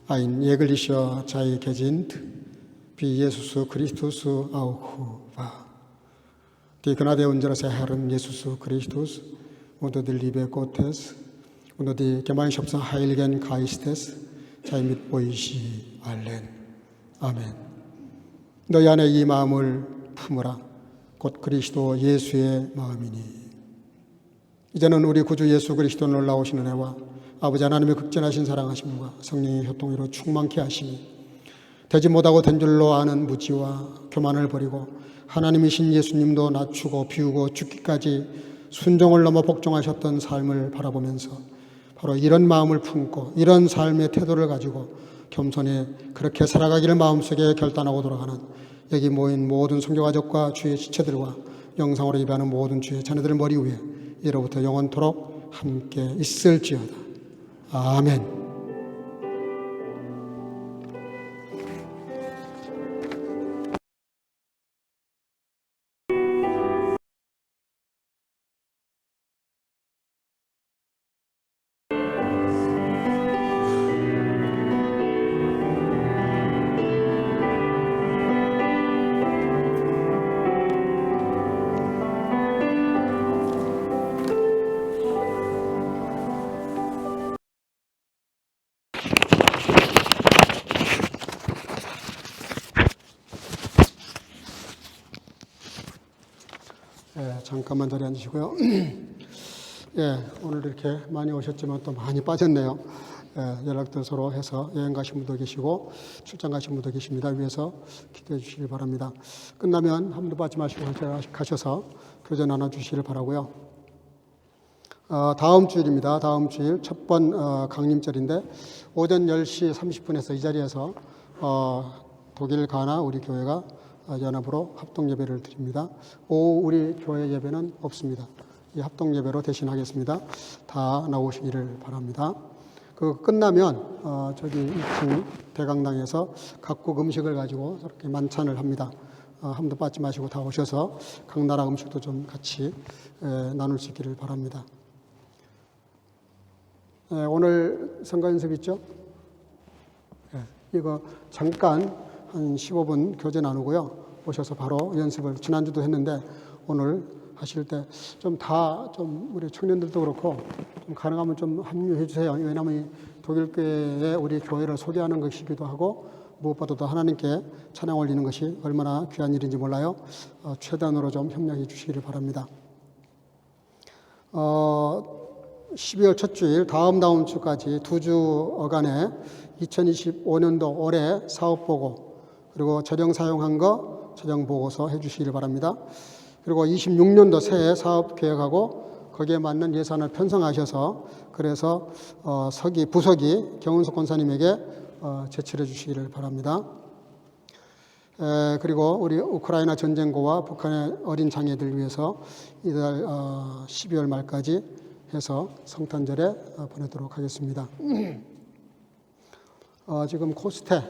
Ein jeglicher Zeit gesinnt, wie Jesus Christus auch war. Die Gnade unseres Herrn Jesus Christus und die Liebe Gottes und die Gemeinschaft des Heiligen Geistes sei mit euch allen. 아멘. 너희 안에 이 마음을 품으라. 곧 그리스도 예수의 마음이니. 이제는 우리 구주 예수 그리스도 놀라우신 은혜와 아버지 하나님의 극진하신 사랑하심과 성령의 교통으로 충만케 하심이 되지 못하고 된 줄로 아는 무지와 교만을 버리고 하나님이신 예수님도 낮추고 비우고 죽기까지 순종을 넘어 복종하셨던 삶을 바라보면서 바로 이런 마음을 품고 이런 삶의 태도를 가지고 겸손히 그렇게 살아가기를 마음속에 결단하고 돌아가는 여기 모인 모든 선교가족과 주의 지체들과 영상으로 예배하는 모든 주의 자녀들 머리 위에 이로부터 영원토록 함께 있을지어다. 아멘. 잠깐만 자리에 앉으시고요. 오늘 이렇게 많이 오셨지만 또 많이 빠졌네요. 연락도 서로 해서 여행 가신 분도 계시고 출장 가신 분도 계십니다. 위해서 기도해 주시기 바랍니다. 끝나면 한 분도 빠지 마시고 가셔서 교제 나눠주시길 바라고요. 다음 주일입니다. 다음 주일 첫 번 강림절인데 오전 10시 30분에서 이 자리에서 독일 가나 우리 교회가 연합으로 합동 예배를 드립니다. 오후 우리 교회 예배는 없습니다. 이 합동 예배로 대신하겠습니다. 다 나오시기를 바랍니다. 그 끝나면 저기 2층 대강당에서 각국 음식을 가지고 저렇게 만찬을 합니다. 한 번도 빠지 마시고 다 오셔서 각 나라 음식도 좀 같이 나눌 수 있기를 바랍니다. 오늘 선거 연습 있죠? 이거 잠깐 한 15분 교제 나누고요. 오셔서 바로 연습을 지난주도 했는데 오늘 하실 때 좀 우리 청년들도 그렇고 좀 가능하면 좀 합류해 주세요. 왜냐하면 이 독일교회에 우리 교회를 소개하는 것이기도 하고 무엇보다도 하나님께 찬양 올리는 것이 얼마나 귀한 일인지 몰라요. 최대한으로 좀 협력해 주시기를 바랍니다. 12월 첫 주일 다음 주까지 2주 어간에 2025년도 올해 사업보고 그리고 재정 사용한 거 재정 보고서 해주시길 바랍니다. 그리고 26년도 새해 사업 계획하고 거기에 맞는 예산을 편성하셔서 그래서 부석이 경은석 권사님에게 제출해 주시기를 바랍니다. 그리고 우리 우크라이나 전쟁고와 북한의 어린 장애들 위해서 이달 12월 말까지 해서 성탄절에 보내도록 하겠습니다. 지금 코스테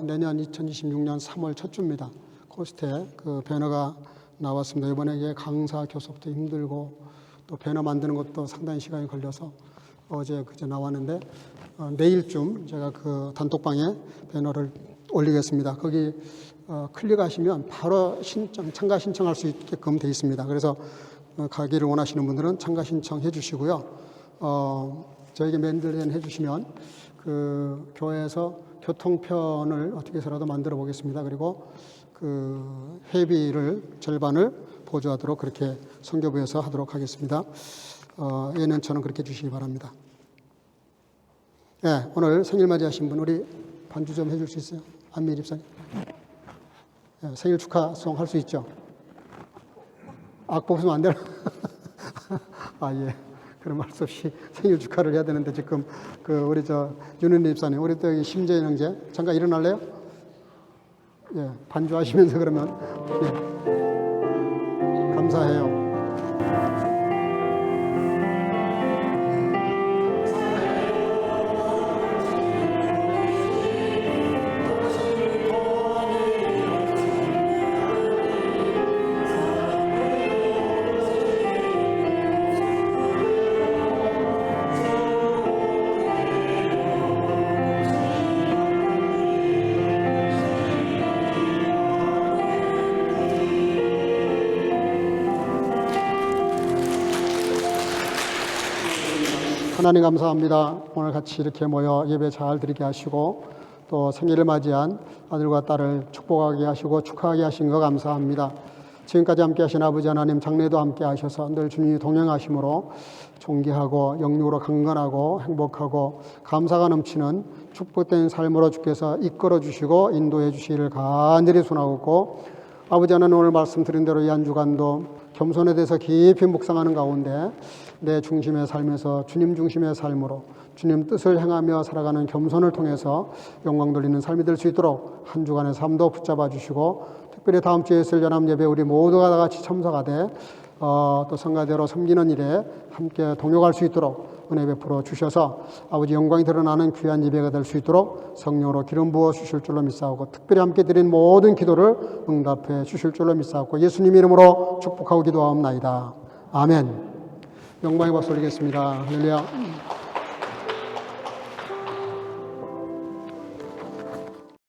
내년 2026년 3월 첫 주입니다. 코스테 그 배너가 나왔습니다. 이번에 이게 강사 교섭도 힘들고 또 배너 만드는 것도 상당히 시간이 걸려서 그제 나왔는데 내일쯤 제가 그 단톡방에 배너를 올리겠습니다. 거기 클릭하시면 바로 참가 신청할 수 있게끔 되어 있습니다. 그래서 가기를 원하시는 분들은 참가 신청해 주시고요. 저에게 메일 해 주시면 그 교회에서 교통편을 어떻게 해서라도 만들어 보겠습니다. 그리고 그 회비를 절반을 보조하도록 그렇게 선교부에서 하도록 하겠습니다. 예년처럼 그렇게 주시기 바랍니다. 네, 오늘 생일 맞이하신 분 우리 반주 좀 해줄 수 있어요? 안미 집사님. 네, 생일 축하송 할 수 있죠? 악보 없으면 안 되나? 예. 그런 말 없이 생일 축하를 해야 되는데 지금 우리 윤은희 집사님, 우리 또 심재인 형제 잠깐 일어날래요? 예, 반주하시면서 그러면 예, 감사해요. 하나님 감사합니다. 오늘 같이 이렇게 모여 예배 잘 드리게 하시고 또 생일을 맞이한 아들과 딸을 축복하게 하시고 축하하게 하신 거 감사합니다. 지금까지 함께 하신 아버지 하나님 장래도 함께 하셔서 늘 주님이 동행하심으로 존귀하고 영육으로 강건하고 행복하고 감사가 넘치는 축복된 삶으로 주께서 이끌어 주시고 인도해 주시기를 간절히 소원하고 아버지 하나님 오늘 말씀드린 대로 이 한 주간도 겸손에 대해서 깊이 묵상하는 가운데 내 중심의 삶에서 주님 중심의 삶으로 주님 뜻을 행하며 살아가는 겸손을 통해서 영광 돌리는 삶이 될 수 있도록 한 주간의 삶도 붙잡아 주시고 특별히 다음 주에 있을 연합 예배 우리 모두가 다 같이 참석하되 또 성가대로 섬기는 일에 함께 동역할 수 있도록 은혜 베풀어 주셔서 아버지 영광이 드러나는 귀한 예배가 될 수 있도록 성령으로 기름 부어 주실 줄로 믿사오고 특별히 함께 드린 모든 기도를 응답해 주실 줄로 믿사오고 예수님 이름으로 축복하고 기도하옵나이다. 아멘. 영광의 박수 올리겠습니다. 할렐루야.